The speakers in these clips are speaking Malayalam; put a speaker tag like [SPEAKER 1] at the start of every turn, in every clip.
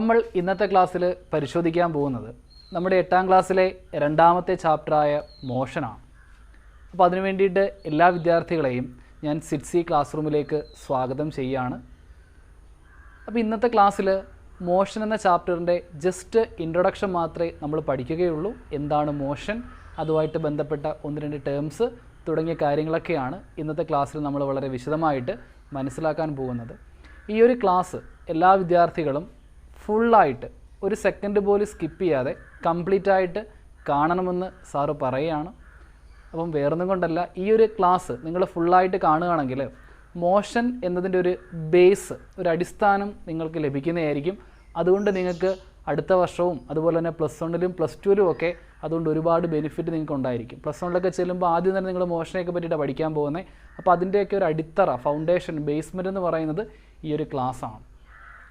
[SPEAKER 1] നമ്മൾ ഇന്നത്തെ ക്ലാസ്സിൽ പരിശോധിക്കാൻ പോകുന്നത് നമ്മുടെ 8ാം ക്ലാസ്സിലെ രണ്ടാമത്തെ ചാപ്റ്ററായ മോഷനാണ്. അപ്പോൾ അതിനു വേണ്ടിയിട്ട് എല്ലാ വിദ്യാർത്ഥികളെയും ഞാൻ സിറ്റ്സി ക്ലാസ് റൂമിലേക്ക് സ്വാഗതം ചെയ്യുകയാണ്. അപ്പോൾ ഇന്നത്തെ ക്ലാസ്സിൽ മോഷൻ എന്ന ചാപ്റ്ററിൻ്റെ ജസ്റ്റ് ഇൻട്രൊഡക്ഷൻ മാത്രമേ നമ്മൾ പഠിക്കുകയുള്ളൂ. എന്താണ് മോഷൻ, അതുമായിട്ട് ബന്ധപ്പെട്ട 1-2 ടേംസ് തുടങ്ങിയ കാര്യങ്ങളൊക്കെയാണ് ഇന്നത്തെ ക്ലാസ്സിൽ നമ്മൾ വളരെ വിശദമായിട്ട് മനസ്സിലാക്കാൻ പോകുന്നത്. ഈ ഒരു ക്ലാസ് എല്ലാ വിദ്യാർത്ഥികളും ഫുള്ളായിട്ട് ഒരു സെക്കൻഡ് പോലും സ്കിപ്പ് ചെയ്യാതെ കംപ്ലീറ്റായിട്ട് കാണണമെന്ന് സാറ് പറയുകയാണ്. അപ്പം വേറൊന്നും കൊണ്ടല്ല, ഈ ഒരു ക്ലാസ് നിങ്ങൾ ഫുള്ളായിട്ട് കാണുകയാണെങ്കിൽ മോഷൻ എന്നതിൻ്റെ ഒരു ബേസ്, ഒരു അടിസ്ഥാനം നിങ്ങൾക്ക് ലഭിക്കുന്നതായിരിക്കും. അതുകൊണ്ട് നിങ്ങൾക്ക് അടുത്ത വർഷവും അതുപോലെ തന്നെ +1-ലും +2-ലും ഒക്കെ അതുകൊണ്ട് ഒരുപാട് ബെനിഫിറ്റ് നിങ്ങൾക്ക് ഉണ്ടായിരിക്കും. +1-ലൊക്കെ ചെല്ലുമ്പോൾ ആദ്യം തന്നെ നിങ്ങൾ മോഷനെയൊക്കെ പറ്റിയിട്ടാണ് പഠിക്കാൻ പോകുന്നത്. അപ്പോൾ അതിൻ്റെയൊക്കെ ഒരു അടിത്തറ, ഫൗണ്ടേഷൻ, ബേസ്മെൻറ്റ് എന്ന് പറയുന്നത് ഈ ഒരു ക്ലാസ്സാണ്.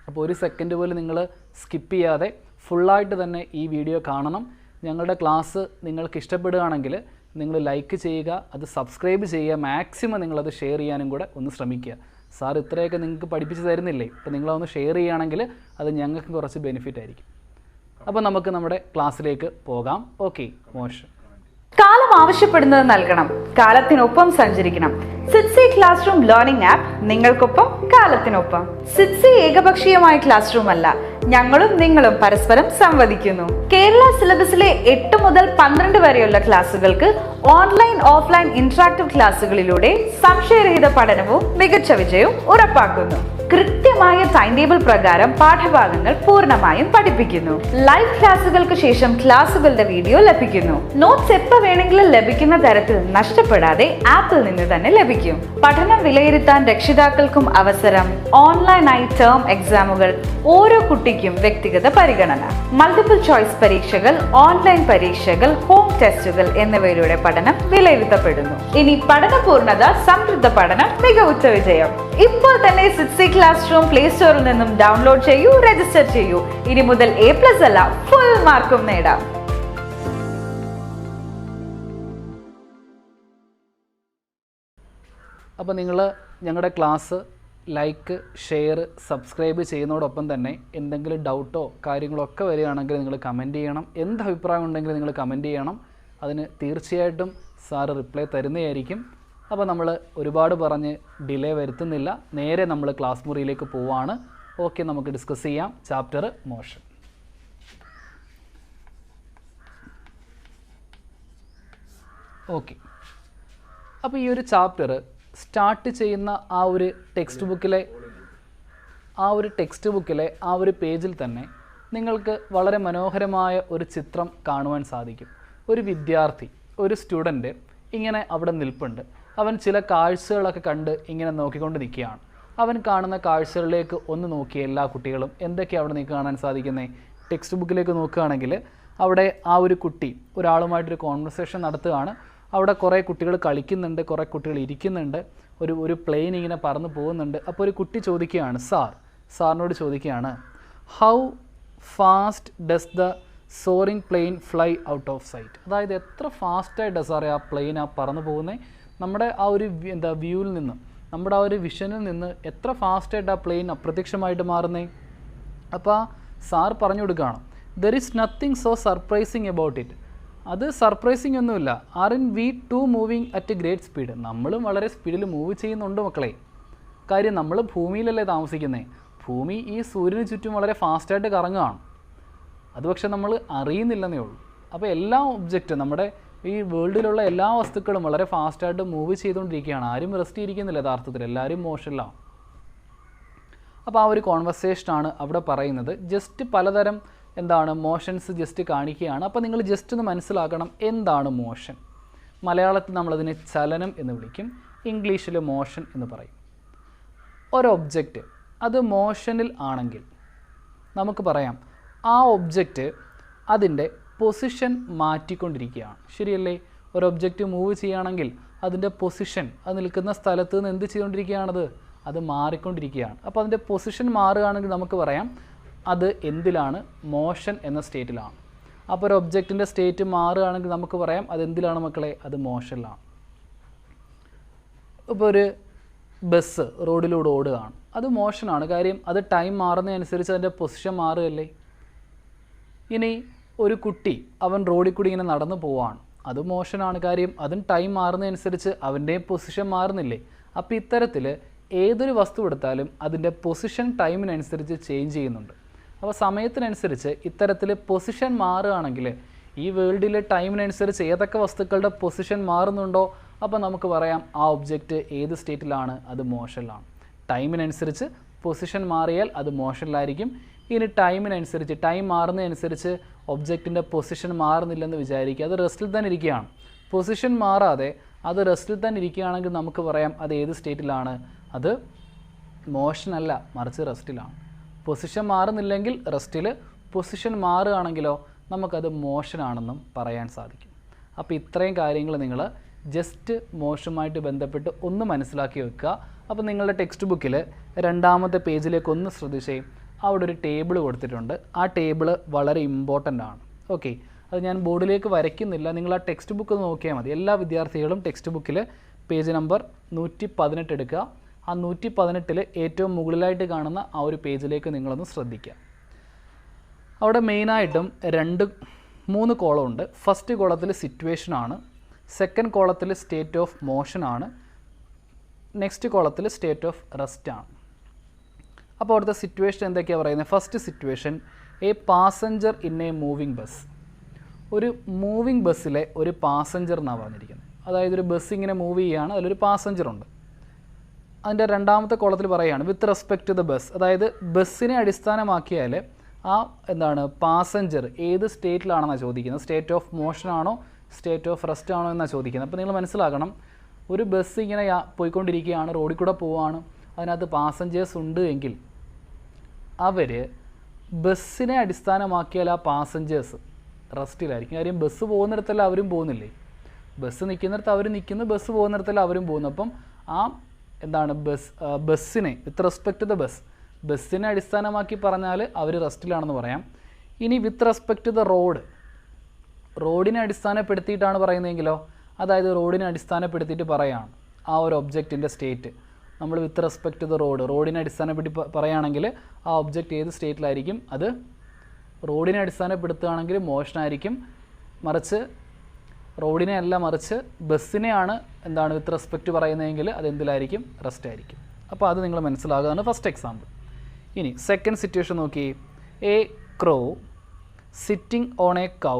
[SPEAKER 1] അപ്പോൾ ഒരു സെക്കൻഡ് പോലും നിങ്ങൾ സ്കിപ്പ് ചെയ്യാതെ ഫുള്ളായിട്ട് തന്നെ ഈ വീഡിയോ കാണണം. ഞങ്ങളുടെ ക്ലാസ് നിങ്ങൾക്ക് ഇഷ്ടപ്പെടുകയാണെങ്കിൽ നിങ്ങൾ ലൈക്ക് ചെയ്യുക, അത് സബ്സ്ക്രൈബ് ചെയ്യുക, മാക്സിമം നിങ്ങളത് ഷെയർ ചെയ്യാനും കൂടെ ഒന്ന് ശ്രമിക്കുക. സാർ ഇത്രയൊക്കെ നിങ്ങൾക്ക് പഠിപ്പിച്ച് തരുന്നില്ലേ, ഇപ്പോൾ നിങ്ങളതൊന്ന് ഷെയർ ചെയ്യുകയാണെങ്കിൽ അത് ഞങ്ങൾക്ക് കുറച്ച് ബെനിഫിറ്റ് ആയിരിക്കും. അപ്പോൾ നമുക്ക് നമ്മുടെ ക്ലാസ്സിലേക്ക് പോകാം. Okay, motion.
[SPEAKER 2] കാലം ആവശ്യപ്പെടുന്നത് നൽകണം, കാലത്തിനൊപ്പം സഞ്ചരിക്കണം. സിറ്റ്സി ക്ലാസ് റൂം ലേണിംഗ് ആപ്പ് നിങ്ങൾക്കൊപ്പം, കാലത്തിനൊപ്പം. സിറ്റ്സി ഏകപക്ഷീയമായ ക്ലാസ് റൂം അല്ല, ഞങ്ങളും നിങ്ങളും പരസ്പരം സംവദിക്കുന്നു. കേരള സിലബസിലെ 8 മുതൽ 12 വരെയുള്ള ക്ലാസുകൾക്ക് ഓൺലൈൻ ഓഫ്ലൈൻ ഇന്ററാക്റ്റീവ് ക്ലാസുകളിലൂടെ സംശയരഹിത പഠനവും മികച്ച വിജയവും ഉറപ്പാക്കുന്നു. കൃത്യമായ ടൈം ടേബിൾ പ്രകാരം പാഠഭാഗങ്ങൾ പൂർണ്ണമായും പഠിപ്പിക്കുന്നു. ലൈവ് ക്ലാസുകൾക്ക് ശേഷം ക്ലാസുകളുടെ വീഡിയോ ലഭിക്കുന്നു. നോട്ട്സ് എപ്പോൾ വേണമെങ്കിലും ലഭിക്കുന്ന തരത്തിൽ നഷ്ടപ്പെടാതെ ആപ്പിൽ നിന്ന് തന്നെ ലഭിക്കും. പഠനം വിലയിരുത്താൻ രക്ഷിതാക്കൾക്കും അവസരം. ഓൺലൈനായി ടേം എക്സാമുകൾ, ഓരോ കുട്ടിക്കും വ്യക്തിഗത പരിഗണന, മൾട്ടിപ്പിൾ ചോയ്സ് പരീക്ഷകൾ, ഓൺലൈൻ പരീക്ഷകൾ, ഹോം ടെസ്റ്റുകൾ എന്നിവയിലൂടെ പഠനം വിലയിരുത്തപ്പെടുന്നു. ഇനി പഠന പൂർണ്ണത, സംതൃപ്ത പഠനം, മികവുറ്റ വിജയം. ഇപ്പോൾ തന്നെ സിറ്റ്സി ക്ലാസ് റൂം പ്ലേ സ്റ്റോറിൽ നിന്നും ഡൗൺലോഡ് ചെയ്യൂ, രജിസ്റ്റർ ചെയ്യൂ. ഇനി മുതൽ A+ അല്ല, ഫുൾ മാർക്കും നേടാം.
[SPEAKER 1] അപ്പോൾ നിങ്ങൾ ഞങ്ങളുടെ ക്ലാസ് ലൈക്ക്, ഷെയർ, സബ്സ്ക്രൈബ് ചെയ്യുന്നതോടൊപ്പം തന്നെ എന്തെങ്കിലും ഡൗട്ടോ കാര്യങ്ങളോ ഒക്കെ വരികയാണെങ്കിൽ നിങ്ങൾ കമൻറ്റ് ചെയ്യണം. എന്ത് അഭിപ്രായം ഉണ്ടെങ്കിലും നിങ്ങൾ കമൻറ്റ് ചെയ്യണം. അതിന് തീർച്ചയായിട്ടും സാറ് റിപ്ലൈ തരുന്നതായിരിക്കും. അപ്പോൾ നമ്മൾ ഒരുപാട് പറഞ്ഞ് ഡിലേ വരുത്തുന്നില്ല, നേരെ നമ്മൾ ക്ലാസ് മുറിയിലേക്ക് പോവാണ്. ഓക്കെ, നമുക്ക് ഡിസ്കസ് ചെയ്യാം ചാപ്റ്റർ മോഷൻ. ഓക്കെ, അപ്പോൾ ഈ ഒരു ചാപ്റ്റർ സ്റ്റാർട്ട് ചെയ്യുന്ന ആ ഒരു ടെക്സ്റ്റ് ബുക്കിലെ ആ ഒരു പേജിൽ തന്നെ നിങ്ങൾക്ക് വളരെ മനോഹരമായ ഒരു ചിത്രം കാണുവാൻ സാധിക്കും. ഒരു വിദ്യാർത്ഥി, ഒരു സ്റ്റുഡൻറ്റ് ഇങ്ങനെ അവിടെ നിൽപ്പുണ്ട്. അവൻ ചില കാഴ്ചകളൊക്കെ കണ്ട് ഇങ്ങനെ നോക്കിക്കൊണ്ട് നിൽക്കുകയാണ്. അവൻ കാണുന്ന കാഴ്ചകളിലേക്ക് ഒന്ന് നോക്കിയ എല്ലാ കുട്ടികളും എന്തൊക്കെയാണ് അവിടെ നിങ്ങൾക്ക് കാണാൻ സാധിക്കുന്നത്? ടെക്സ്റ്റ് ബുക്കിലേക്ക് നോക്കുകയാണെങ്കിൽ അവിടെ ആ ഒരു കുട്ടി ഒരാളുമായിട്ടൊരു കോൺവെർസേഷൻ നടത്തുകയാണ്. അവിടെ കുറേ കുട്ടികൾ കളിക്കുന്നുണ്ട്, കുറേ കുട്ടികൾ ഇരിക്കുന്നുണ്ട്, ഒരു പ്ലെയിൻ ഇങ്ങനെ പറന്ന് പോകുന്നുണ്ട്. അപ്പോൾ ഒരു കുട്ടി ചോദിക്കുകയാണ്, സാറിനോട് ചോദിക്കുകയാണ്, how fast does the soaring plane fly out of sight? അതായത് എത്ര ഫാസ്റ്റായിട്ടാണ് സാറേ ആ പ്ലെയിൻ പറന്ന് പോകുന്നത്? നമ്മുടെ ആ ഒരു വ്യൂവിൽ നിന്ന്, നമ്മുടെ ആ ഒരു വിഷനിൽ നിന്ന് എത്ര ഫാസ്റ്റായിട്ട് ആ പ്ലെയിൻ അപ്രത്യക്ഷമായിട്ട് മാറുന്നേ? അപ്പോൾ സാർ പറഞ്ഞു കൊടുക്കുകയാണ്, there is nothing so surprising about it. അത് സർപ്രൈസിങ് ഒന്നുമില്ല. Are we too moving at great speed. നമ്മളും വളരെ സ്പീഡിൽ മൂവ് ചെയ്യുന്നുണ്ട് മക്കളെ. കാര്യം നമ്മൾ ഭൂമിയിലല്ലേ താമസിക്കുന്നത്. ഭൂമി ഈ സൂര്യന് ചുറ്റും വളരെ ഫാസ്റ്റായിട്ട് കറങ്ങുകയാണ്. അത് പക്ഷെ നമ്മൾ അറിയുന്നില്ലെന്നേ ഉള്ളൂ. അപ്പോൾ എല്ലാ ഒബ്ജക്റ്റും, നമ്മുടെ ഈ വേൾഡിലുള്ള എല്ലാ വസ്തുക്കളും വളരെ ഫാസ്റ്റായിട്ട് മൂവ് ചെയ്തുകൊണ്ടിരിക്കുകയാണ്. ആരും റെസ്റ്റ് ചെയ്തിരിക്കുന്നില്ല യഥാർത്ഥത്തിൽ, എല്ലാവരും മോഷനിലാണ്. അപ്പോൾ ആ ഒരു കോൺവെർസേഷനാണ് അവിടെ പറയുന്നത്. ജസ്റ്റ് പലതരം മോഷൻസ് ജസ്റ്റ് കാണിക്കുകയാണ്. അപ്പോൾ നിങ്ങൾ ജസ്റ്റ് ഒന്ന് മനസ്സിലാക്കണം എന്താണ് മോഷൻ. മലയാളത്തിൽ നമ്മളതിനെ ചലനം എന്ന് വിളിക്കും, ഇംഗ്ലീഷിൽ മോഷൻ എന്ന് പറയും. ഒരു ഒബ്ജക്റ്റ് അത് മോഷനിൽ ആണെങ്കിൽ നമുക്ക് പറയാം ആ ഒബ്ജക്റ്റ് അതിൻ്റെ പൊസിഷൻ മാറ്റിക്കൊണ്ടിരിക്കുകയാണ്. ശരിയല്ലേ? ഒരു ഒബ്ജക്റ്റ് മൂവ് ചെയ്യുകയാണെങ്കിൽ അതിൻ്റെ പൊസിഷൻ, അത് നിൽക്കുന്ന സ്ഥലത്ത് നിന്ന് എന്ത് ചെയ്തുകൊണ്ടിരിക്കുകയാണത്? അത് മാറിക്കൊണ്ടിരിക്കുകയാണ്. അപ്പോൾ അതിൻ്റെ പൊസിഷൻ മാറുകയാണെങ്കിൽ നമുക്ക് പറയാം അത് എന്തിലാണ്? മോഷൻ എന്ന സ്റ്റേറ്റിലാണ്. അപ്പോൾ ഒരു ഒബ്ജക്റ്റിൻ്റെ സ്റ്റേറ്റ് മാറുകയാണെങ്കിൽ നമുക്ക് പറയാം അത് എന്തിലാണ് മക്കളെ? അത് മോഷനിലാണ്. ഇപ്പോൾ ഒരു ബസ് റോഡിലൂടെ ഓടുകയാണ്. അത് മോഷനാണ്. കാര്യം അത് ടൈം മാറുന്നതനുസരിച്ച് അതിൻ്റെ പൊസിഷൻ മാറുകയല്ലേ. ഇനി ഒരു കുട്ടി അവൻ റോഡിൽ കൂടി ഇങ്ങനെ നടന്നു പോവാണ്, അത് മോഷനാണ്. കാര്യം അതും ടൈം മാറുന്നതനുസരിച്ച് അവൻ്റെയും പൊസിഷൻ മാറുന്നില്ലേ. അപ്പോൾ ഇത്തരത്തിൽ ഏതൊരു വസ്തു എടുത്താലും അതിൻ്റെ പൊസിഷൻ ടൈമിനനുസരിച്ച് ചേഞ്ച് ചെയ്യുന്നുണ്ട്. അപ്പോൾ സമയത്തിനനുസരിച്ച് ഇത്തരത്തിൽ പൊസിഷൻ മാറുകയാണെങ്കിൽ ഈ വേൾഡിൽ ടൈമിനനുസരിച്ച് ഏതൊക്കെ വസ്തുക്കളുടെ പൊസിഷൻ മാറുന്നുണ്ടോ അപ്പോൾ നമുക്ക് പറയാം ആ ഒബ്ജക്റ്റ് ഏത് സ്റ്റേറ്റിലാണ്, അത് മോഷനിലാണ്. ടൈമിനനുസരിച്ച് പൊസിഷൻ മാറിയാൽ അത് മോഷനിലായിരിക്കും. ഇനി ടൈമിനനുസരിച്ച് ടൈം മാറുന്നതനുസരിച്ച് ഒബ്ജക്റ്റിൻ്റെ പൊസിഷൻ മാറുന്നില്ലെന്ന് വിചാരിക്കുക, അത് റെസ്റ്റിൽ തന്നെ ഇരിക്കുകയാണ്. പൊസിഷൻ മാറാതെ അത് റെസ്റ്റിൽ തന്നെ ഇരിക്കുകയാണെങ്കിൽ നമുക്ക് പറയാം അത് ഏത് സ്റ്റേറ്റിലാണ്, അത് മോഷനല്ല മറിച്ച് റെസ്റ്റിലാണ്. പൊസിഷൻ മാറുന്നില്ലെങ്കിൽ റെസ്റ്റിൽ, പൊസിഷൻ മാറുകയാണെങ്കിലോ നമുക്കത് മോഷനാണെന്നും പറയാൻ സാധിക്കും. അപ്പോൾ ഇത്രയും കാര്യങ്ങൾ നിങ്ങൾ ജസ്റ്റ് മോഷനുമായിട്ട് ബന്ധപ്പെട്ട് ഒന്ന് മനസ്സിലാക്കി വെക്കുക. അപ്പോൾ നിങ്ങളുടെ ടെക്സ്റ്റ് ബുക്കിൽ 2ാമത്തെ പേജിലേക്ക് ഒന്ന് ശ്രദ്ധിച്ചേ, അവിടെ ഒരു ടേബിൾ കൊടുത്തിട്ടുണ്ട്. ആ ടേബിൾ വളരെ ഇമ്പോർട്ടൻ്റ് ആണ്. ഓക്കെ, അത് ഞാൻ ബോർഡിലേക്ക് വരയ്ക്കുന്നില്ല, നിങ്ങൾ ആ ടെക്സ്റ്റ് ബുക്ക് നോക്കിയാൽ മതി. എല്ലാ വിദ്യാർത്ഥികളും ടെക്സ്റ്റ് ബുക്കിൽ പേജ് നമ്പർ 118 എടുക്കുക. ആ 118 ഏറ്റവും മുകളിലായിട്ട് കാണുന്ന ആ ഒരു പേജിലേക്ക് നിങ്ങളൊന്ന് ശ്രദ്ധിക്കുക. അവിടെ മെയിനായിട്ടും 3 കോളം ഉണ്ട്. ഫസ്റ്റ് കോളത്തിൽ സിറ്റുവേഷനാണ്, സെക്കൻഡ് കോളത്തിൽ സ്റ്റേറ്റ് ഓഫ് മോഷനാണ്, നെക്സ്റ്റ് കോളത്തിൽ സ്റ്റേറ്റ് ഓഫ് റെസ്റ്റ് ആണ്. അപ്പോൾ അവിടുത്തെ സിറ്റുവേഷൻ എന്തൊക്കെയാണ് പറയുന്നത്? First situation, A passenger in A moving bus. ഒരു മൂവിങ് ബസ്സിലെ ഒരു പാസഞ്ചർ എന്നാണ് പറഞ്ഞിരിക്കുന്നത്. അതായത് ഒരു ബസ് ഇങ്ങനെ മൂവ് ചെയ്യുകയാണ്, അതിലൊരു പാസഞ്ചറുണ്ട്. അതിൻ്റെ 2ാമത്തെ കോളത്തിൽ പറയുകയാണ് with respect to the bus. അതായത് ബസ്സിനെ അടിസ്ഥാനമാക്കിയാൽ ആ പാസഞ്ചർ ഏത് സ്റ്റേറ്റിലാണെന്നാണ് ചോദിക്കുന്നത്. സ്റ്റേറ്റ് ഓഫ് മോഷൻ ആണോ സ്റ്റേറ്റ് ഓഫ് റെസ്റ്റ് ആണോ എന്നാണ് ചോദിക്കുന്നത്. അപ്പോൾ നിങ്ങൾ മനസ്സിലാക്കണം, ഒരു ബസ് ഇങ്ങനെ പോയിക്കൊണ്ടിരിക്കുകയാണ്, റോഡിൽ കൂടെ പോവുകയാണ്, അതിനകത്ത് പാസഞ്ചേഴ്സ് ഉണ്ട് എങ്കിൽ അവർ ബസ്സിനെ അടിസ്ഥാനമാക്കിയാൽ ആ പാസഞ്ചേഴ്സ് റെസ്റ്റിലായിരിക്കും. കാര്യം ബസ് പോകുന്നിടത്തെല്ലാം അവരും പോകുന്നില്ലേ, ബസ് നിൽക്കുന്നിടത്ത് അവർ നിൽക്കുന്നു, ബസ് പോകുന്നിടത്തെല്ലാം അവരും പോകുന്നു. അപ്പം ആ ബസ്സിനെ വിത്ത് റെസ്പെക്ട് ടു ദ ബസ്സിനെ അടിസ്ഥാനമാക്കി പറഞ്ഞാൽ അവർ റെസ്റ്റിലാണെന്ന് പറയാം. ഇനി വിത്ത് റെസ്പെക്ട് ടു ദ റോഡിനെ അടിസ്ഥാനപ്പെടുത്തിയിട്ടാണ് പറയുന്നതെങ്കിലോ, അതായത് റോഡിനെ അടിസ്ഥാനപ്പെടുത്തിയിട്ട് പറയുകയാണ് ആ ഒരു ഒബ്ജക്റ്റിൻ്റെ സ്റ്റേറ്റ്. നമ്മൾ വിത്ത് റെസ്പെക്ട് ടു ദ റോഡിനെ അടിസ്ഥാനപ്പെടുത്തി പറയുകയാണെങ്കിൽ ആ ഒബ്ജക്റ്റ് ഏത് സ്റ്റേറ്റിലായിരിക്കും, അത് റോഡിനെ അടിസ്ഥാനപ്പെടുത്തുകയാണെങ്കിൽ മോഷനായിരിക്കും. മറിച്ച് റോഡിനെ അല്ല, മറിച്ച് ബസ്സിനെയാണ് വിത്ത് റെസ്പെക്റ്റ് പറയുന്നതെങ്കിൽ അതെന്തിലായിരിക്കും, റെസ്റ്റ് ആയിരിക്കും. അപ്പോൾ അത് നിങ്ങൾ മനസ്സിലാകുന്നതാണ് ഫസ്റ്റ് എക്സാമ്പിൾ. ഇനി സെക്കൻഡ് സിറ്റുവേഷൻ നോക്കി, a crow sitting on a cow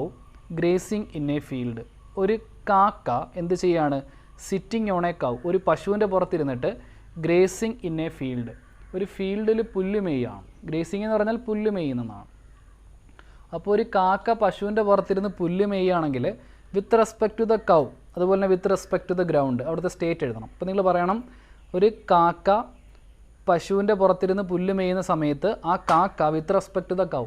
[SPEAKER 1] grazing in a field. ഒരു കാക്ക എന്ത് ചെയ്യാണ്, സിറ്റിംഗ് ഓൺ എ കൗ, ഒരു പശുവിൻ്റെ പുറത്തിരുന്നിട്ട് ഗ്രേസിങ് ഇൻ എ ഫീൽഡ്, ഒരു ഫീൽഡിൽ പുല്ല് മെയ്യാണ്. ഗ്രേസിങ് എന്ന് പറഞ്ഞാൽ പുല്ല് മെയ്യുന്നതാണ്. അപ്പോൾ ഒരു കാക്ക പശുവിൻ്റെ പുറത്തിരുന്ന് പുല്ല് മെയ്യാണെങ്കിൽ with respect to the cow, അതുപോലെ തന്നെ with respect to the ground, അവിടുത്തെ സ്റ്റേറ്റ് എഴുതണം. അപ്പോൾ നിങ്ങൾ പറയണം, ഒരു കാക്ക പശുവിൻ്റെ പുറത്തിരുന്ന് പുല്ല് മെയ്യുന്ന സമയത്ത് ആ കാക്ക with respect to the cow,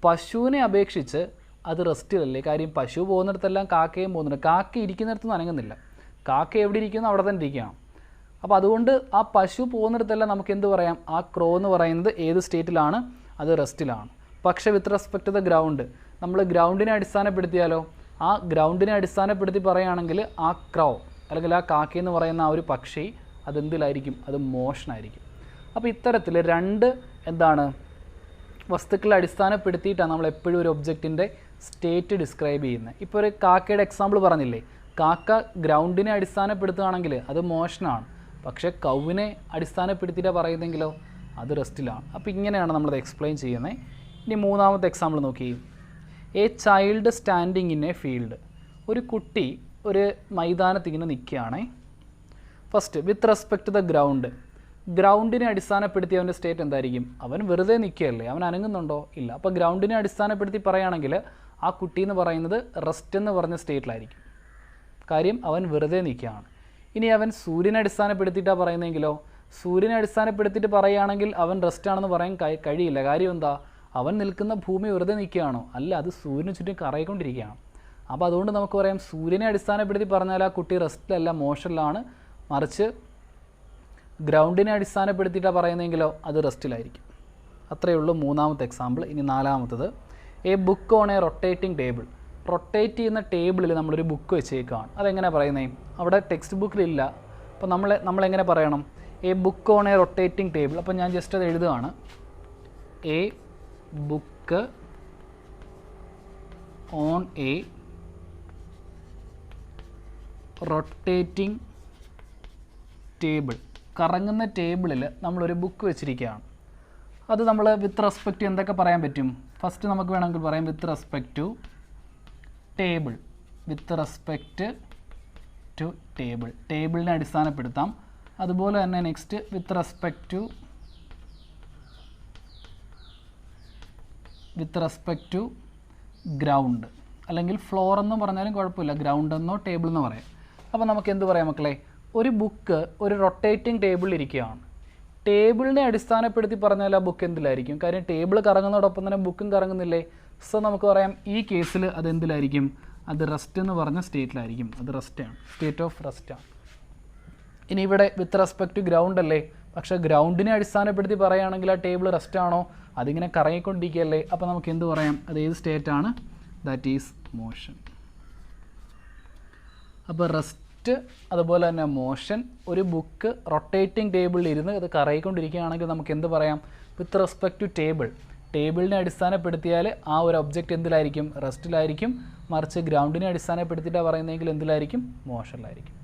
[SPEAKER 1] പശുവിനെ അപേക്ഷിച്ച് അത് റെസ്റ്റിലല്ലേ. കാര്യം പശു പോകുന്നിടത്തെല്ലാം കാക്കയും പോകുന്നുണ്ട്, കാക്ക ഇരിക്കുന്നിടത്തൊന്നും അനങ്ങുന്നില്ല, കാക്ക എവിടെ ഇരിക്കുന്നു അവിടെ തന്നെ ഇരിക്കുകയാണ്. അപ്പോൾ അതുകൊണ്ട് ആ പശു പോകുന്നിടത്തെല്ലാം നമുക്ക് എന്ത് പറയാം, ആ ക്രോ എന്ന് പറയുന്നത് ഏത് സ്റ്റേറ്റിലാണ്, അത് റെസ്റ്റിലാണ്. പക്ഷേ with respect to the ground, നമ്മൾ ഗ്രൗണ്ടിനെ അടിസ്ഥാനപ്പെടുത്തിയാലോ, ആ ഗ്രൗണ്ടിനെ അടിസ്ഥാനപ്പെടുത്തി പറയുകയാണെങ്കിൽ ആ ക്രോ അല്ലെങ്കിൽ ആ കാക്കയെന്ന് പറയുന്ന ആ ഒരു പക്ഷി അതെന്തിലായിരിക്കും, അത് മോഷനായിരിക്കും. അപ്പോൾ ഇത്തരത്തിൽ 2 വസ്തുക്കളെ അടിസ്ഥാനപ്പെടുത്തിയിട്ടാണ് നമ്മൾ എപ്പോഴും ഒരു ഒബ്ജക്റ്റിൻ്റെ സ്റ്റേറ്റ് ഡിസ്ക്രൈബ് ചെയ്യുന്നത്. ഇപ്പോൾ ഒരു കാക്കയുടെ എക്സാമ്പിൾ പറഞ്ഞില്ലേ, കാക്ക ഗ്രൗണ്ടിനെ അടിസ്ഥാനപ്പെടുത്തുകയാണെങ്കിൽ അത് മോഷനാണ്, പക്ഷേ കൗവിനെ അടിസ്ഥാനപ്പെടുത്തിയിട്ടാണ് പറയുന്നതെങ്കിലോ അത് റെസ്റ്റിലാണ്. അപ്പോൾ ഇങ്ങനെയാണ് നമ്മളത് എക്സ്പ്ലെയിൻ ചെയ്യുന്നത്. ഇനി 3ാമത്തെ എക്സാമ്പിൾ നോക്കി, a child standing in a field. ഒരു കുട്ടി ഒരു മൈതാനത്ത് ഇങ്ങനെ നിൽക്കുകയാണേ. First with respect to the ഗ്രൗണ്ടിനെ അടിസ്ഥാനപ്പെടുത്തി അവൻ്റെ സ്റ്റേറ്റ് എന്തായിരിക്കും, അവൻ വെറുതെ നിൽക്കുകയല്ലേ, അവൻ അനങ്ങുന്നുണ്ടോ, ഇല്ല. അപ്പോൾ ഗ്രൗണ്ടിനെ അടിസ്ഥാനപ്പെടുത്തി പറയുകയാണെങ്കിൽ ആ കുട്ടി എന്ന് പറയുന്നത് റെസ്റ്റ് എന്ന് പറഞ്ഞ സ്റ്റേറ്റിലായിരിക്കും, കാര്യം അവൻ വെറുതെ നിൽക്കുകയാണ്. ഇനി അവൻ സൂര്യനെ അടിസ്ഥാനപ്പെടുത്തിയിട്ടാണ് പറയുന്നതെങ്കിലോ, സൂര്യനെ അടിസ്ഥാനപ്പെടുത്തിയിട്ട് പറയുകയാണെങ്കിൽ അവൻ റെസ്റ്റാണെന്ന് പറയാൻ കഴിയില്ല. കാര്യം എന്താ, അവൻ നിൽക്കുന്ന ഭൂമി വെറുതെ നിൽക്കുകയാണോ, അല്ല, അത് സൂര്യന് ചുറ്റും കറങ്ങിക്കൊണ്ടിരിക്കുകയാണ്. അപ്പോൾ അതുകൊണ്ട് നമുക്ക് പറയാം സൂര്യനെ അടിസ്ഥാനപ്പെടുത്തി പറഞ്ഞാൽ ആ കുട്ടി റെസ്റ്റിലല്ല, മോഷനിലാണ്, മറിച്ച് ഗ്രൗണ്ടിനെ അടിസ്ഥാനപ്പെടുത്തിയിട്ടാണ് പറയുന്നതെങ്കിലോ അത് റെസ്റ്റിലായിരിക്കും. അത്രയേ ഉള്ളൂ 3ാമത്തെ എക്സാമ്പിൾ. ഇനി 4ാമത്തത്, a book on a rotating table. Rotate ചെയ്യുന്ന ടേബിളിൽ നമ്മളൊരു ബുക്ക് വെച്ചേക്കുകയാണ്. അതെങ്ങനെ പറയുന്നത്, അവിടെ ടെക്സ്റ്റ് ബുക്കിലില്ല. അപ്പോൾ നമ്മളെങ്ങനെ പറയണം, A book on a rotating table. അപ്പോൾ ഞാൻ ജസ്റ്റ് അത് എഴുതുകയാണ്. A book on a rotating table. കറങ്ങുന്ന ടേബിളിൽ നമ്മളൊരു ബുക്ക് വെച്ചിരിക്കുകയാണ്. അത് നമ്മൾ വിത്ത് റെസ്പെക്റ്റ് എന്തൊക്കെ പറയാൻ പറ്റും? ഫസ്റ്റ് നമുക്ക് വേണമെങ്കിൽ പറയാം with respect to table. With respect to table, ടേബിളിനെ അടിസ്ഥാനപ്പെടുത്താം. അതുപോലെ തന്നെ next with respect to ground, അല്ലെങ്കിൽ ഫ്ലോർ എന്ന് പറഞ്ഞാലും കുഴപ്പമില്ല, ഗ്രൗണ്ട് എന്നോ ടേബിൾ എന്നോ പറയാം. അപ്പോൾ നമുക്ക് എന്ത് പറയാം മക്കളെ? ഒരു ബുക്ക് ഒരു റൊട്ടേറ്റിംഗ് ടേബിളിൽ ഇരിക്കുകയാണ്. ടേബിളിനെ അടിസ്ഥാനപ്പെടുത്തി പറഞ്ഞാൽ ആ ബുക്ക് എന്തിലായിരിക്കും? കാര്യം ടേബിൾ കറങ്ങുന്നതോടൊപ്പം തന്നെ ബുക്കും കറങ്ങുന്നില്ലേ? സോ നമുക്ക് പറയാം ഈ കേസിൽ അത് എന്തിലായിരിക്കും? അത് റെസ്റ്റ് എന്ന് പറഞ്ഞ സ്റ്റേറ്റിലായിരിക്കും. അത് റെസ്റ്റാണ്, സ്റ്റേറ്റ് ഓഫ് റെസ്റ്റാണ്. ഇനി ഇവിടെ വിത്ത് റെസ്പെക്ട് ടു ഗ്രൗണ്ട് അല്ലേ, പക്ഷേ ഗ്രൗണ്ടിനെ അടിസ്ഥാനപ്പെടുത്തി പറയുകയാണെങ്കിൽ ആ ടേബിൾ റെസ്റ്റ് ആണോ? അതിങ്ങനെ കറങ്ങിക്കൊണ്ടിരിക്കുകയല്ലേ. അപ്പോൾ നമുക്ക് എന്ത് പറയാം? അത് ഏത് സ്റ്റേറ്റാണ്? That is motion. അപ്പോൾ റെസ്റ്റ് അതുപോലെ തന്നെ മോഷൻ. ഒരു ബുക്ക് റൊട്ടേറ്റിംഗ് ടേബിളിൽ ഇരുന്ന് അത് കറങ്ങിക്കൊണ്ടിരിക്കുകയാണെങ്കിൽ നമുക്ക് എന്ത് പറയാം? With respect to table. ടേബിളിനെ അടിസ്ഥാനപ്പെടുത്തിയാൽ ആ ഒരു ഒബ്ജക്റ്റ് എന്തിലായിരിക്കും? റെസ്റ്റിലായിരിക്കും. മറിച്ച് ഗ്രൗണ്ടിനെ അടിസ്ഥാനപ്പെടുത്തിയിട്ടാണ് പറയുന്നതെങ്കിൽ എന്തിലായിരിക്കും? മോഷനിലായിരിക്കും.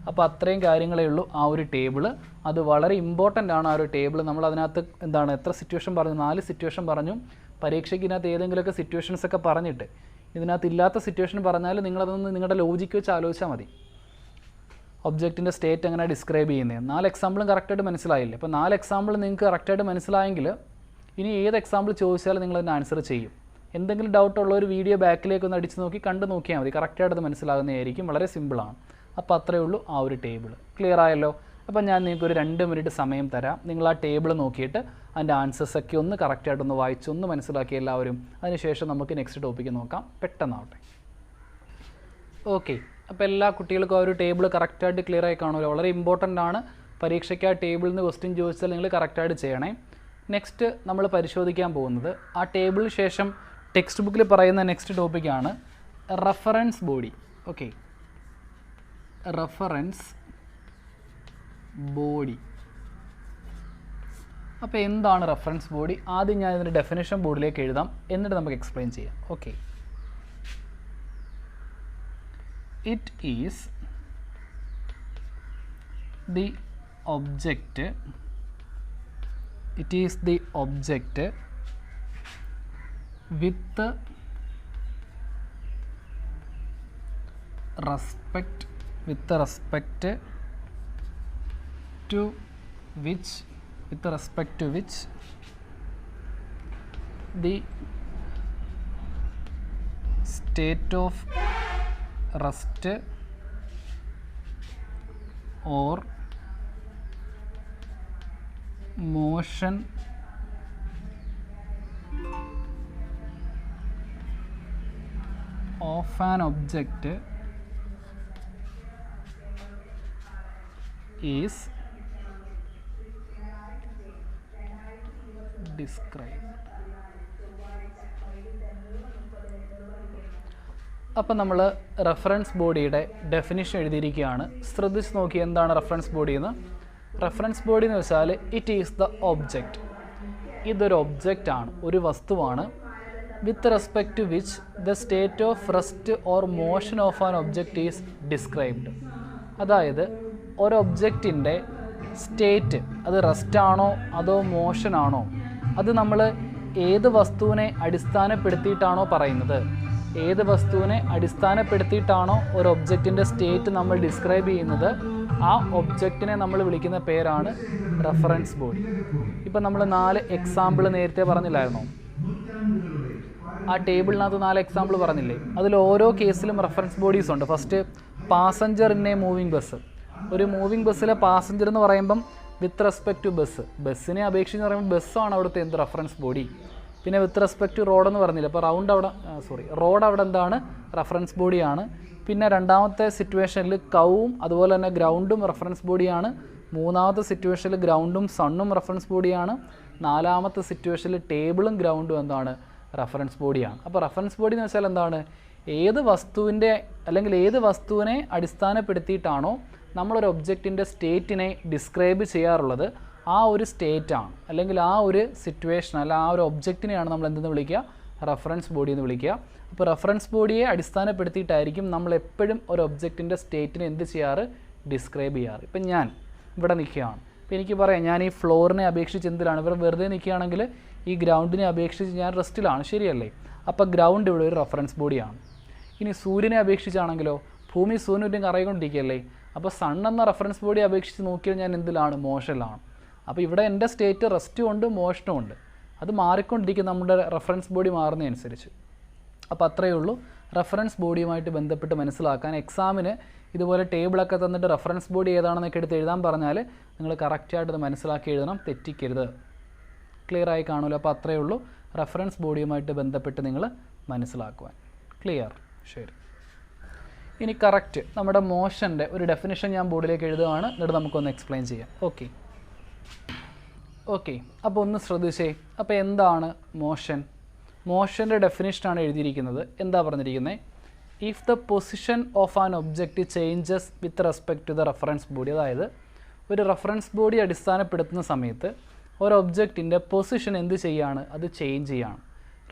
[SPEAKER 1] അപ്പോൾ അത്രയും കാര്യങ്ങളേ ഉള്ളൂ ആ ഒരു ടേബിൾ. അത് വളരെ ഇമ്പോർട്ടൻ്റ് ആണ് ആ ഒരു ടേബിൾ. നമ്മൾ അതിനകത്ത് എന്താണ് എത്ര സിറ്റുവേഷൻ പറഞ്ഞു? 4 സിറ്റുവേഷൻ പറഞ്ഞു. പരീക്ഷയ്ക്ക് ഇതിനകത്ത് ഏതെങ്കിലുമൊക്കെ സിറ്റുവേഷൻസ് ഒക്കെ പറഞ്ഞിട്ട് ഇതിനകത്ത് ഇല്ലാത്ത സിറ്റുവേഷൻ പറഞ്ഞാൽ നിങ്ങളതൊന്ന് നിങ്ങളുടെ ലോജിക്ക് വെച്ച് ആലോചിച്ചാൽ മതി. ഒബ്ജക്റ്റിൻ്റെ സ്റ്റേറ്റ് എങ്ങനെ ഡിസ്ക്രൈബ് ചെയ്യുന്നത്? 4 എക്സാമ്പിളും കറക്റ്റായിട്ട് മനസ്സിലായില്ലേ? അപ്പോൾ 4 എക്സാമ്പിൾ നിങ്ങൾക്ക് കറക്റ്റായിട്ട് മനസ്സിലായെങ്കിൽ ഇനി ഏത് എക്സാമ്പിൾ ചോദിച്ചാലും നിങ്ങളതിന് ആൻസർ ചെയ്യും. എന്തെങ്കിലും ഡൗട്ട് ഉള്ള ഒരു വീഡിയോ ബാക്കിലേക്ക് ഒന്ന് അടിച്ച് നോക്കി കണ്ടു നോക്കിയാൽ മതി. കറക്റ്റായിട്ട് അത് മനസ്സിലാകുന്നതായിരിക്കും. വളരെ സിമ്പിളാണ്. അപ്പോൾ അത്രയേ ഉള്ളൂ ആ ഒരു ടേബിൾ. ക്ലിയർ ആയല്ലോ? അപ്പോൾ ഞാൻ നിങ്ങൾക്കൊരു 2 മിനിറ്റ് സമയം തരാം. നിങ്ങൾ ആ ടേബിൾ നോക്കിയിട്ട് അതിൻ്റെ ആൻസേഴ്സൊക്കെ ഒന്ന് കറക്റ്റായിട്ടൊന്ന് വായിച്ച് ഒന്ന് മനസ്സിലാക്കി എല്ലാവരും. അതിനുശേഷം നമുക്ക് നെക്സ്റ്റ് ടോപ്പിക്ക് നോക്കാം. പെട്ടെന്നാവട്ടെ. ഓക്കെ, അപ്പോൾ എല്ലാ കുട്ടികൾക്കും ആ ഒരു ടേബിൾ കറക്റ്റായിട്ട് ക്ലിയർ ആയി കാണുമല്ലോ. വളരെ ഇമ്പോർട്ടൻ്റ് ആണ്. പരീക്ഷയ്ക്ക് ആ ടേബിളിൽ നിന്ന് ക്വസ്റ്റ്യൻ ചോദിച്ചാൽ നിങ്ങൾ കറക്റ്റായിട്ട് ചെയ്യണേ. നെക്സ്റ്റ് നമ്മൾ പരിശോധിക്കാൻ പോകുന്നത് ആ ടേബിളിന് ശേഷം ടെക്സ്റ്റ് ബുക്കിൽ പറയുന്ന നെക്സ്റ്റ് ടോപ്പിക്കാണ് reference body. Okay, reference body. അപ്പോൾ എന്താണ് റെഫറൻസ് ബോഡി? ആദ്യം ഞാൻ ഇതിൻ്റെ ഡെഫിനേഷൻ ബോർഡിലേക്ക് എഴുതാം, എന്നിട്ട് നമുക്ക് എക്സ്പ്ലെയിൻ ചെയ്യാം. Okay, it is the object with respect to which the state of rest or motion of an object is described. അപ്പോൾ നമ്മൾ റെഫറൻസ് ബോഡിയുടെ ഡെഫിനിഷൻ എഴുതിയിരിക്കുകയാണ്. ശ്രദ്ധിച്ച് നോക്കി എന്താണ് റെഫറൻസ് ബോഡി എന്ന്. റെഫറൻസ് ബോഡി എന്ന് വെച്ചാൽ ഇറ്റ് ഈസ് ദ ഒബ്ജക്റ്റ്. ഇതൊരു ഒബ്ജക്റ്റാണ്, ഒരു വസ്തുവാണ്. With respect to which the state of rest or motion of an object is described. അതായത് ഒരു ഒബ്ജക്റ്റിൻ്റെ സ്റ്റേറ്റ് അത് റെസ്റ്റാണോ അതോ മോഷനാണോ, അത് നമ്മൾ ഏത് വസ്തുവിനെ അടിസ്ഥാനപ്പെടുത്തിയിട്ടാണോ പറയുന്നത്, ഏത് വസ്തുവിനെ അടിസ്ഥാനപ്പെടുത്തിയിട്ടാണോ ഒരു ഒബ്ജക്റ്റിൻ്റെ സ്റ്റേറ്റ് നമ്മൾ ഡിസ്ക്രൈബ് ചെയ്യുന്നത്, ആ ഒബ്ജക്റ്റിനെ നമ്മൾ വിളിക്കുന്ന പേരാണ് റെഫറൻസ് ബോഡി. ഇപ്പം നമ്മൾ 4 എക്സാമ്പിൾ നേരത്തെ പറഞ്ഞില്ലായിരുന്നോ? ആ ടേബിളിനകത്ത് 4 എക്സാമ്പിൾ പറഞ്ഞില്ലേ? അതിൽ ഓരോ കേസിലും റെഫറൻസ് ബോഡീസ് ഉണ്ട്. First passenger in A moving bus. ഒരു മൂവിങ് ബസ്സിലെ പാസഞ്ചർ എന്ന് പറയുമ്പം വിത്ത് റെസ്പെക്ട് ടു ബസ്സിനെ അപേക്ഷിച്ച് പറയുമ്പോൾ ബസ്സാണ് അവിടുത്തെ എന്ത് റെഫറൻസ് ബോഡി. പിന്നെ വിത്ത് റെസ്പെക്ട് ടു റോഡ് എന്ന് പറഞ്ഞില്ല, അപ്പോൾ റോഡ് അവിടെ എന്താണ്? റെഫറൻസ് ബോഡിയാണ്. പിന്നെ രണ്ടാമത്തെ സിറ്റുവേഷനിൽ കൗവും അതുപോലെ തന്നെ ഗ്രൗണ്ടും റെഫറൻസ് ബോഡിയാണ്. മൂന്നാമത്തെ സിറ്റുവേഷനിൽ ഗ്രൗണ്ടും സണ്ണും റെഫറൻസ് ബോഡിയാണ്. നാലാമത്തെ സിറ്റുവേഷനിൽ ടേബിളും ഗ്രൗണ്ടും എന്താണ്? റെഫറൻസ് ബോഡിയാണ്. അപ്പോൾ റെഫറൻസ് ബോഡി എന്ന് വെച്ചാൽ എന്താണ്? ഏത് വസ്തുവിൻ്റെ അല്ലെങ്കിൽ ഏത് വസ്തുവിനെ അടിസ്ഥാനപ്പെടുത്തിയിട്ടാണോ നമ്മളൊരു ഒബ്ജക്റ്റിൻ്റെ സ്റ്റേറ്റിനെ ഡിസ്ക്രൈബ് ചെയ്യാറുള്ളത് ആ ഒരു സ്റ്റേറ്റാണ്, അല്ലെങ്കിൽ ആ ഒരു സിറ്റുവേഷൻ അല്ല ആ ഒരു ഒബ്ജക്റ്റിനെയാണ് നമ്മൾ എന്തെന്ന് വിളിക്കുക, റെഫറൻസ് ബോഡി എന്ന് വിളിക്കുക. അപ്പോൾ റെഫറൻസ് ബോഡിയെ അടിസ്ഥാനപ്പെടുത്തിയിട്ടായിരിക്കും നമ്മൾ എപ്പോഴും ഒരു ഒബ്ജക്റ്റിൻ്റെ സ്റ്റേറ്റിനെ എന്ത് ചെയ്യാറ്, ഡിസ്ക്രൈബ് ചെയ്യാറ്. ഇപ്പം ഞാൻ ഇവിടെ നിൽക്കുകയാണ്, അപ്പോൾ എനിക്ക് പറയാം ഞാൻ ഈ ഫ്ലോറിനെ അപേക്ഷിച്ച് എന്തിലാണ്, ഇവിടെ വെറുതെ നിൽക്കുകയാണെങ്കിൽ ഈ ഗ്രൗണ്ടിനെ അപേക്ഷിച്ച് ഞാൻ റെസ്റ്റിലാണ്, ശരിയല്ലേ? അപ്പോൾ ഗ്രൗണ്ട് ഇവിടെ ഒരു റെഫറൻസ് ബോഡിയാണ്. ഇനി സൂര്യനെ അപേക്ഷിച്ചാണെങ്കിലോ, ഭൂമി സൂര്യനും കറങ്ങിക്കൊണ്ടിരിക്കുകയല്ലേ, അപ്പോൾ സൺ എന്ന റെഫറൻസ് ബോഡിയെ അപേക്ഷിച്ച് നോക്കിയാൽ ഞാൻ എന്തിലാണ്, മോഷനിലാണ്. അപ്പോൾ ഇവിടെ എൻ്റെ സ്റ്റേറ്റ് റെസ്റ്റും ഉണ്ട് മോഷനും ഉണ്ട്, അത് മാറിക്കൊണ്ടിരിക്കും നമ്മുടെ റെഫറൻസ് ബോഡി മാറുന്നതനുസരിച്ച്. അപ്പോൾ അത്രയേ ഉള്ളൂ റെഫറൻസ് ബോഡിയുമായിട്ട് ബന്ധപ്പെട്ട് മനസ്സിലാക്കാൻ. എക്സാമിന് ഇതുപോലെ ടേബിളൊക്കെ തന്നിട്ട് റെഫറൻസ് ബോഡി ഏതാണെന്നൊക്കെ എടുത്ത് എഴുതാൻ പറഞ്ഞാൽ നിങ്ങൾ കറക്റ്റായിട്ട് അത് മനസ്സിലാക്കി എഴുതണം, തെറ്റിക്കരുത്. ക്ലിയർ ആയി കാണുമല്ലോ? അപ്പോൾ അത്രയേ ഉള്ളൂ റെഫറൻസ് ബോഡിയുമായിട്ട് ബന്ധപ്പെട്ട് നിങ്ങൾ മനസ്സിലാക്കുവാൻ. ക്ലിയർ? ശരി. ഇനി കറക്റ്റ് നമ്മുടെ മോഷൻ്റെ ഒരു ഡെഫിനിഷൻ ഞാൻ ബോർഡിലേക്ക് എഴുതുകയാണ്, എന്നിട്ട് നമുക്കൊന്ന് എക്സ്പ്ലെയിൻ ചെയ്യാം. ഓക്കെ അപ്പോൾ ഒന്ന് ശ്രദ്ധിച്ചേ. അപ്പോൾ എന്താണ് മോഷൻ? മോഷൻ്റെ ഡെഫിനിഷനാണ് എഴുതിയിരിക്കുന്നത്. എന്താ പറഞ്ഞിരിക്കുന്നത്? If the position of an object changes with respect to the reference body. അതായത് ഒരു റെഫറൻസ് ബോഡി അടിസ്ഥാനപ്പെടുത്തുന്ന സമയത്ത് ഒരു ഒബ്ജക്റ്റിൻ്റെ പൊസിഷൻ എന്ത് ചെയ്യാണ്, അത് ചേഞ്ച് ചെയ്യാണ്.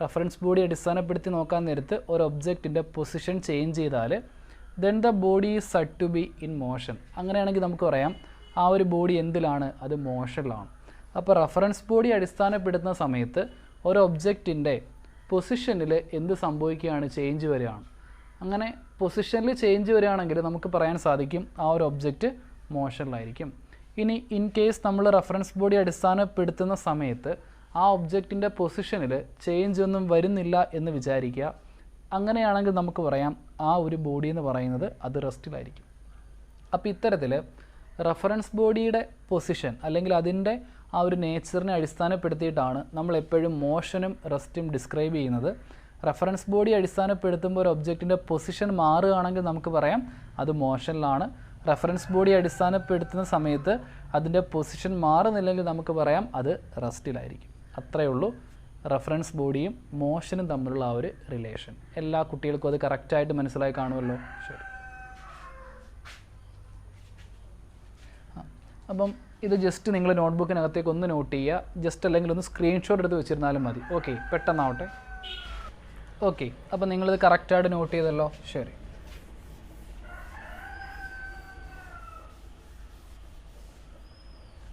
[SPEAKER 1] റെഫറൻസ് ബോഡി അടിസ്ഥാനപ്പെടുത്തി നോക്കാൻ നേരത്ത് ഒരു ഒബ്ജക്റ്റിൻ്റെ പൊസിഷൻ ചേഞ്ച് ചെയ്താൽ then the body is said to be in motion. അങ്ങനെയാണെങ്കിൽ നമുക്ക് പറയാം ആ ഒരു ബോഡി എന്തിലാണ്, അത് മോഷനിലാണ്. അപ്പോൾ റെഫറൻസ് ബോഡി അടിസ്ഥാനപ്പെടുത്തുന്ന സമയത്ത് ഒരു ഒബ്ജക്റ്റിൻ്റെ പൊസിഷനിൽ എന്ത് സംഭവിക്കുകയാണ്, ചേഞ്ച് വരികയാണ്. അങ്ങനെ പൊസിഷനിൽ ചേഞ്ച് വരികയാണെങ്കിൽ നമുക്ക് പറയാൻ സാധിക്കും ആ ഒരു ഒബ്ജക്റ്റ് മോഷനിലായിരിക്കും. ഇനി ഇൻ കേസ് നമ്മൾ റെഫറൻസ് ബോഡി അടിസ്ഥാനപ്പെടുത്തുന്ന സമയത്ത് ആ ഒബ്ജക്റ്റിൻ്റെ പൊസിഷനിൽ ചേഞ്ച് ഒന്നും വരുന്നില്ല എന്ന് വിചാരിക്കുക. അങ്ങനെയാണെങ്കിൽ നമുക്ക് പറയാം ആ ഒരു ബോഡി എന്ന് പറയുന്നത് അത് റെസ്റ്റിലായിരിക്കും. അപ്പോൾ ഇത്തരത്തിൽ റെഫറൻസ് ബോഡിയുടെ പൊസിഷൻ അല്ലെങ്കിൽ അതിൻ്റെ ആ ഒരു നേച്ചറിനെ അടിസ്ഥാനപ്പെടുത്തിയിട്ടാണ് നമ്മൾ എപ്പോഴും മോഷനും റെസ്റ്റും ഡിസ്ക്രൈബ് ചെയ്യുന്നത്. റെഫറൻസ് ബോഡി അടിസ്ഥാനപ്പെടുത്തുമ്പോൾ ഒരു ഒബ്ജക്റ്റിൻ്റെ പൊസിഷൻ മാറുകയാണെങ്കിൽ നമുക്ക് പറയാം അത് മോഷനിലാണ്. റെഫറൻസ് ബോഡി അടിസ്ഥാനപ്പെടുത്തുന്ന സമയത്ത് അതിൻ്റെ പൊസിഷൻ മാറുന്നില്ലെങ്കിൽ നമുക്ക് പറയാം അത് റെസ്റ്റിലായിരിക്കും. അത്രയേ ഉള്ളൂ റെഫറൻസ് ബോഡിയും മോഷനും തമ്മിലുള്ള ആ ഒരു റിലേഷൻ. എല്ലാ കുട്ടികൾക്കും അത് കറക്റ്റായിട്ട് മനസ്സിലായി കാണുമല്ലോ? ശരി. അപ്പം ഇത് ജസ്റ്റ് നിങ്ങൾ നോട്ട്ബുക്കിനകത്തേക്ക് ഒന്ന് നോട്ട് ചെയ്യുക, ജസ്റ്റ് അല്ലെങ്കിൽ ഒന്ന് സ്ക്രീൻഷോട്ട് എടുത്ത് വെച്ചിരുന്നാലും മതി. ഓക്കെ, പെട്ടെന്നാവട്ടെ. ഓക്കെ, അപ്പം നിങ്ങളിത് കറക്റ്റായിട്ട് നോട്ട് ചെയ്തല്ലോ? ശരി.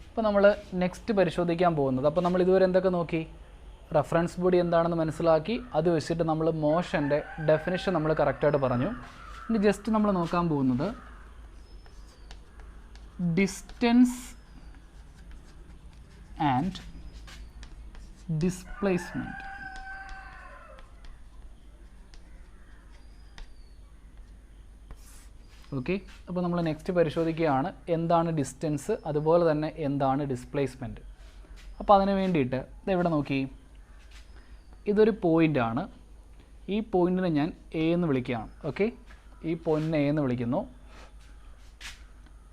[SPEAKER 1] അപ്പോൾ നമ്മൾ നെക്സ്റ്റ് പരിശോധിക്കാൻ പോകുന്നത്, അപ്പോൾ നമ്മൾ ഇതുവരെ എന്തൊക്കെ നോക്കി, റെഫറൻസ് ബോഡി എന്താണെന്ന് മനസ്സിലാക്കി, അത് വെച്ചിട്ട് നമ്മൾ മോഷൻ്റെ ഡെഫിനിഷൻ നമ്മൾ കറക്റ്റായിട്ട് പറഞ്ഞു. ഇനി ജസ്റ്റ് നമ്മൾ നോക്കാൻ പോകുന്നത് ഡിസ്റ്റൻസ് ആൻഡ് ഡിസ്പ്ലേസ്മെൻറ്റ്. ഓക്കെ, അപ്പോൾ നമ്മൾ നെക്സ്റ്റ് പരിശോധിക്കുകയാണ് എന്താണ് ഡിസ്റ്റൻസ്, അതുപോലെ തന്നെ എന്താണ് ഡിസ്പ്ലേസ്മെൻറ്റ്. അപ്പോൾ അതിന് വേണ്ടിയിട്ട് ഇവിടെ നോക്കി, ഇതൊരു പോയിൻ്റാണ്. ഈ പോയിൻറ്റിനെ ഞാൻ എ എന്ന് വിളിക്കുകയാണ്. ഓക്കെ, ഈ പോയിൻറ്റിനെ എ എന്ന് വിളിക്കുന്നു.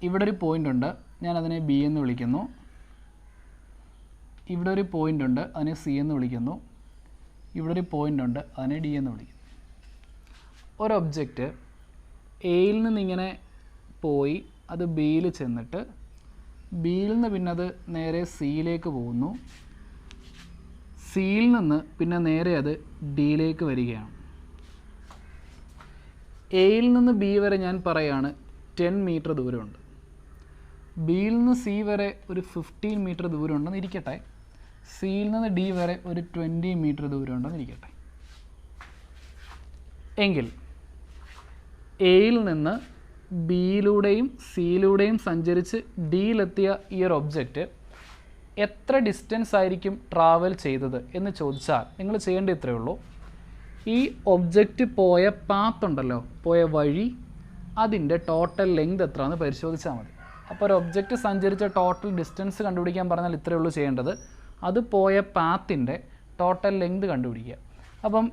[SPEAKER 1] ഇവിടെ ഒരു പോയിൻ്റ് ഉണ്ട്, ഞാൻ അതിനെ ബി എന്ന് വിളിക്കുന്നു. ഇവിടെ ഒരു പോയിൻ്റ് ഉണ്ട്, അതിനെ സി എന്ന് വിളിക്കുന്നു. ഇവിടെ ഒരു പോയിൻ്റ് ഉണ്ട്, അതിനെ ഡി എന്ന് വിളിക്കുന്നു. ഒരു ഒബ്ജക്റ്റ് എയിൽ നിന്നിങ്ങനെ പോയി അത് ബിയിൽ ചെന്നിട്ട് ബിയിൽ നിന്ന് പിന്നെ അത് നേരെ സിയിലേക്ക് പോകുന്നു. സിയിൽ നിന്ന് പിന്നെ നേരെ അത് ഡിയിലേക്ക് വരികയാണ്. എയിൽ നിന്ന് ബി വരെ ഞാൻ പറയുകയാണ് 10 മീറ്റർ ദൂരമുണ്ട്. ബിയിൽ നിന്ന് സി വരെ ഒരു 15 മീറ്റർ ദൂരമുണ്ടെന്ന് ഇരിക്കട്ടെ. സിയിൽ നിന്ന് ഡി വരെ ഒരു 20 മീറ്റർ ദൂരമുണ്ടെന്ന് ഇരിക്കട്ടെ. എങ്കിൽ എയിൽ നിന്ന് ബിയിലൂടെയും സിയിലൂടെയും സഞ്ചരിച്ച് ഡിയിലെത്തിയ ഈ ഒരു ഒബ്ജക്റ്റ് എത്ര ഡിസ്റ്റൻസ് ആയിരിക്കും ട്രാവൽ ചെയ്തത് എന്ന് ചോദിച്ചാൽ നിങ്ങൾ ചെയ്യേണ്ടത് ഇത്രയേ ഉള്ളൂ. ഈ ഒബ്ജക്റ്റ് പോയ പാത്ത് ഉണ്ടല്ലോ, പോയ വഴി, അതിൻ്റെ ടോട്ടൽ ലെങ്ത് എത്രയാണെന്ന് പരിശോധിച്ചാൽ മതി. അപ്പോൾ ഒരു ഒബ്ജക്റ്റ് സഞ്ചരിച്ച ടോട്ടൽ ഡിസ്റ്റൻസ് കണ്ടുപിടിക്കാൻ പറഞ്ഞാൽ ഇത്രയേ ഉള്ളൂ ചെയ്യേണ്ടത്. അത് പോയ പാത്തിൻ്റെ ടോട്ടൽ ലെങ്ത് കണ്ടുപിടിക്കുക. അപ്പം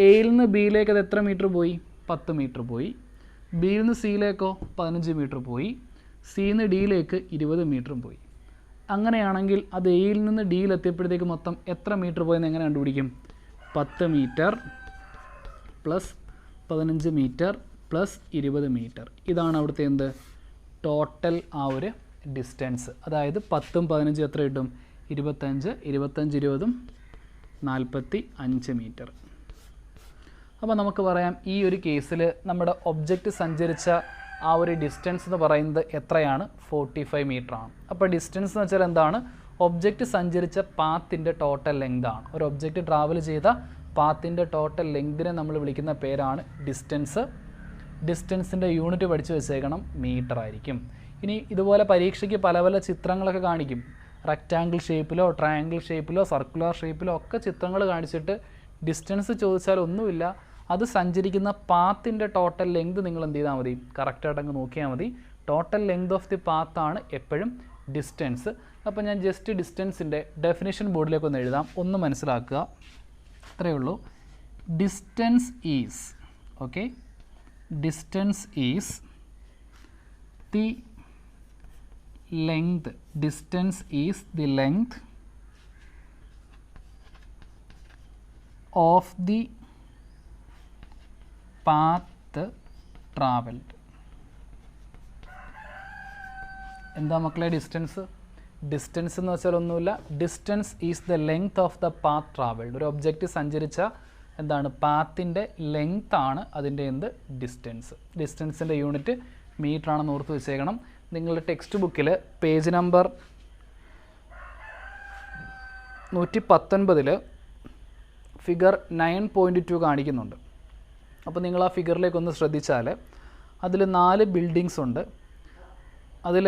[SPEAKER 1] എയിൽ നിന്ന് ബിയിലേക്ക് അത് എത്ര മീറ്റർ പോയി? 10 മീറ്റർ പോയി. ബിയിൽ നിന്ന് സിയിലേക്കോ 15 മീറ്റർ പോയി. സിയിൽ നിന്ന് ഡിയിലേക്ക് 20 മീറ്ററും പോയി. അങ്ങനെയാണെങ്കിൽ അത് എയിൽ നിന്ന് ഡിയിലെത്തിയപ്പോഴത്തേക്ക് മൊത്തം എത്ര മീറ്റർ പോയെന്ന് എങ്ങനെ കണ്ടുപിടിക്കും? 10 metre plus 15 metre plus 20 metre. ഇതാണ് അവിടുത്തെ എന്ത്? ടോട്ടൽ ആ ഒരു ഡിസ്റ്റൻസ്. അതായത് 10 ഉം 15 എത്ര കിട്ടും? 25, 25, 20, 45 മീറ്റർ. അപ്പോൾ നമുക്ക് പറയാം ഈ ഒരു കേസിൽ നമ്മുടെ ഒബ്ജക്റ്റ് സഞ്ചരിച്ച ആ ഒരു ഡിസ്റ്റൻസ് എന്ന് പറയുന്നത് എത്രയാണ്? 45 മീറ്ററാണ്. അപ്പോൾ ഡിസ്റ്റൻസ് എന്ന് വെച്ചാൽ എന്താണ്? ഒബ്ജക്റ്റ് സഞ്ചരിച്ച പാത്തിൻ്റെ ടോട്ടൽ ലെങ്ത് ആണ്. ഒരു ഒബ്ജക്റ്റ് ട്രാവൽ ചെയ്ത പാത്തിൻ്റെ ടോട്ടൽ ലെങ്തിനെ നമ്മൾ വിളിക്കുന്ന പേരാണ് ഡിസ്റ്റൻസ്. ഡിസ്റ്റൻസിൻ്റെ യൂണിറ്റ് പഠിച്ചു വെച്ചേക്കണം, മീറ്റർ ആയിരിക്കും. ഇനി ഇതുപോലെ പരീക്ഷയ്ക്ക് പല പല ചിത്രങ്ങളൊക്കെ കാണിക്കും. റെക്റ്റാങ്കിൾ ഷേപ്പിലോ ട്രയാങ്കിൾ ഷേപ്പിലോ സർക്കുലർ ഷേപ്പിലോ ഒക്കെ ചിത്രങ്ങൾ കാണിച്ചിട്ട് ഡിസ്റ്റൻസ് ചോദിച്ചാൽ ഒന്നുമില്ല, അത് സഞ്ചരിക്കുന്ന പാത്തിൻ്റെ ടോട്ടൽ ലെങ്ത് നിങ്ങൾ എന്ത് ചെയ്താൽ മതി? കറക്റ്റായിട്ട് അങ്ങ് നോക്കിയാൽ മതി. ടോട്ടൽ ലെങ്ത് ഓഫ് ദി പാത്താണ് എപ്പോഴും ഡിസ്റ്റൻസ്. അപ്പോൾ ഞാൻ ജസ്റ്റ് ഡിസ്റ്റൻസിൻ്റെ ഡെഫിനിഷൻ ബോർഡിലേക്ക് ഒന്ന് എഴുതാം, ഒന്ന് മനസ്സിലാക്കുക. അത്രയേ ഉള്ളൂ. Distance is distance is the length. Distance is the length of the path traveled. എന്താ മക്കളെ ഡിസ്റ്റൻസ്? ഡിസ്റ്റൻസ് എന്ന് വെച്ചാൽ ഒന്നുമില്ല, distance is the length of the path travelled. ഒരു ഒബ്ജക്റ്റ് സഞ്ചരിച്ച എന്താണ്? പാത്തിൻ്റെ ലെങ്ത് ആണ് അതിൻ്റെ എന്ത്? ഡിസ്റ്റൻസ്. ഡിസ്റ്റൻസിൻ്റെ യൂണിറ്റ് മീറ്റർ ആണെന്ന് ഓർത്ത് വെച്ചേക്കണം. നിങ്ങളുടെ ടെക്സ്റ്റ് ബുക്കിൽ പേജ് നമ്പർ 119 ഫിഗർ 9.2 കാണിക്കുന്നുണ്ട്. അപ്പോൾ നിങ്ങൾ ആ ഫിഗറിലേക്കൊന്ന് ശ്രദ്ധിച്ചാൽ അതിൽ 4 ബിൽഡിങ്സ് ഉണ്ട്. അതിൽ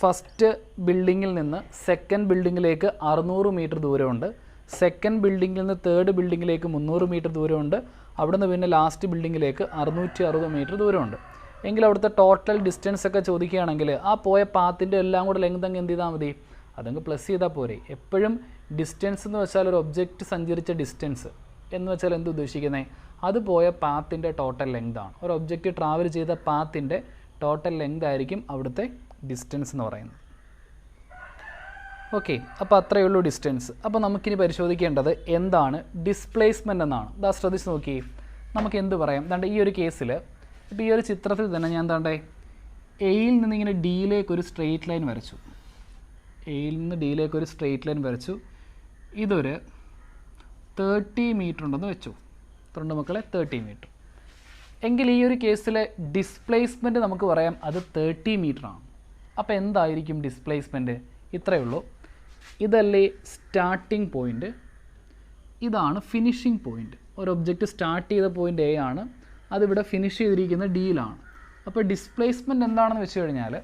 [SPEAKER 1] ഫസ്റ്റ് ബിൽഡിങ്ങിൽ നിന്ന് സെക്കൻഡ് ബിൽഡിങ്ങിലേക്ക് 600 മീറ്റർ ദൂരമുണ്ട്. സെക്കൻഡ് ബിൽഡിങ്ങിൽ നിന്ന് തേർഡ് ബിൽഡിങ്ങിലേക്ക് 300 മീറ്റർ ദൂരമുണ്ട്. അവിടെ നിന്ന് പിന്നെ ലാസ്റ്റ് ബിൽഡിങ്ങിലേക്ക് 660 മീറ്റർ ദൂരമുണ്ട്. എങ്കിൽ അവിടുത്തെ ടോട്ടൽ ഡിസ്റ്റൻസ് ഒക്കെ ചോദിക്കുകയാണെങ്കിൽ ആ പോയ പാത്തിൻ്റെ എല്ലാം കൂടെ ലെങ്ത് അങ്ങ് എന്ത് ചെയ്താൽ മതി? അതങ്ങ് പ്ലസ് ചെയ്താൽ പോരെ. എപ്പോഴും ഡിസ്റ്റൻസ് എന്ന് വെച്ചാൽ ഒരു ഒബ്ജക്റ്റ് സഞ്ചരിച്ച ഡിസ്റ്റൻസ് എന്ന് വെച്ചാൽ എന്ത് ഉദ്ദേശിക്കുന്നത്? അത് പോയ പാത്തിൻ്റെ ടോട്ടൽ ലെങ്ത് ആണ്. ഒരു ഒബ്ജക്റ്റ് ട്രാവൽ ചെയ്ത പാത്തിൻ്റെ ടോട്ടൽ ലെങ്ത് ആയിരിക്കും അവിടുത്തെ ഡിസ്റ്റൻസ് എന്ന് പറയുന്നത്. ഓക്കെ, അപ്പോൾ അത്രയേ ഉള്ളൂ ഡിസ്റ്റൻസ്. അപ്പോൾ നമുക്കിനി പരിശോധിക്കേണ്ടത് എന്താണ് ഡിസ്പ്ലേസ്മെൻ്റ് എന്നാണ്. ഇതാ ശ്രദ്ധിച്ച് നോക്കി, നമുക്ക് എന്ത് പറയാം? ദാണ്ട് ഈ ഒരു കേസിൽ ഇപ്പോൾ ഈ ഒരു ചിത്രത്തിൽ തന്നെ ഞാൻ എന്താണ്ടേ എയിൽ നിന്ന് ഇങ്ങനെ ഡിയിലേക്ക് ഒരു സ്ട്രെയിറ്റ് ലൈൻ വരച്ചു. എയിൽ നിന്ന് ഡിയിലേക്ക് ഒരു സ്ട്രെയിറ്റ് ലൈൻ വരച്ചു. ഇതൊരു 30 മീറ്റർ ഉണ്ടെന്ന് വെച്ചു. എത്രയുണ്ട് മക്കളെ? 30 മീറ്റർ. എങ്കിൽ ഈ ഒരു കേസിലെ ഡിസ്പ്ലേസ്മെൻറ്റ് നമുക്ക് പറയാം അത് 30 മീറ്റർ ആണ്. അപ്പോൾ എന്തായിരിക്കും ഡിസ്പ്ലേസ്മെൻറ്റ്? ഇത്രയേ ഉള്ളൂ. ഇതല്ലേ സ്റ്റാർട്ടിംഗ് പോയിൻ്റ്, ഇതാണ് ഫിനിഷിംഗ് പോയിൻ്റ്. ഒരു ഒബ്ജക്റ്റ് സ്റ്റാർട്ട് ചെയ്ത പോയിൻ്റ് എ ആണ്, അതിവിടെ ഫിനിഷ് ചെയ്തിരിക്കുന്ന ഡിയിലാണ്. അപ്പോൾ ഡിസ്പ്ലേസ്മെൻറ്റ് എന്താണെന്ന് വെച്ച് കഴിഞ്ഞാൽ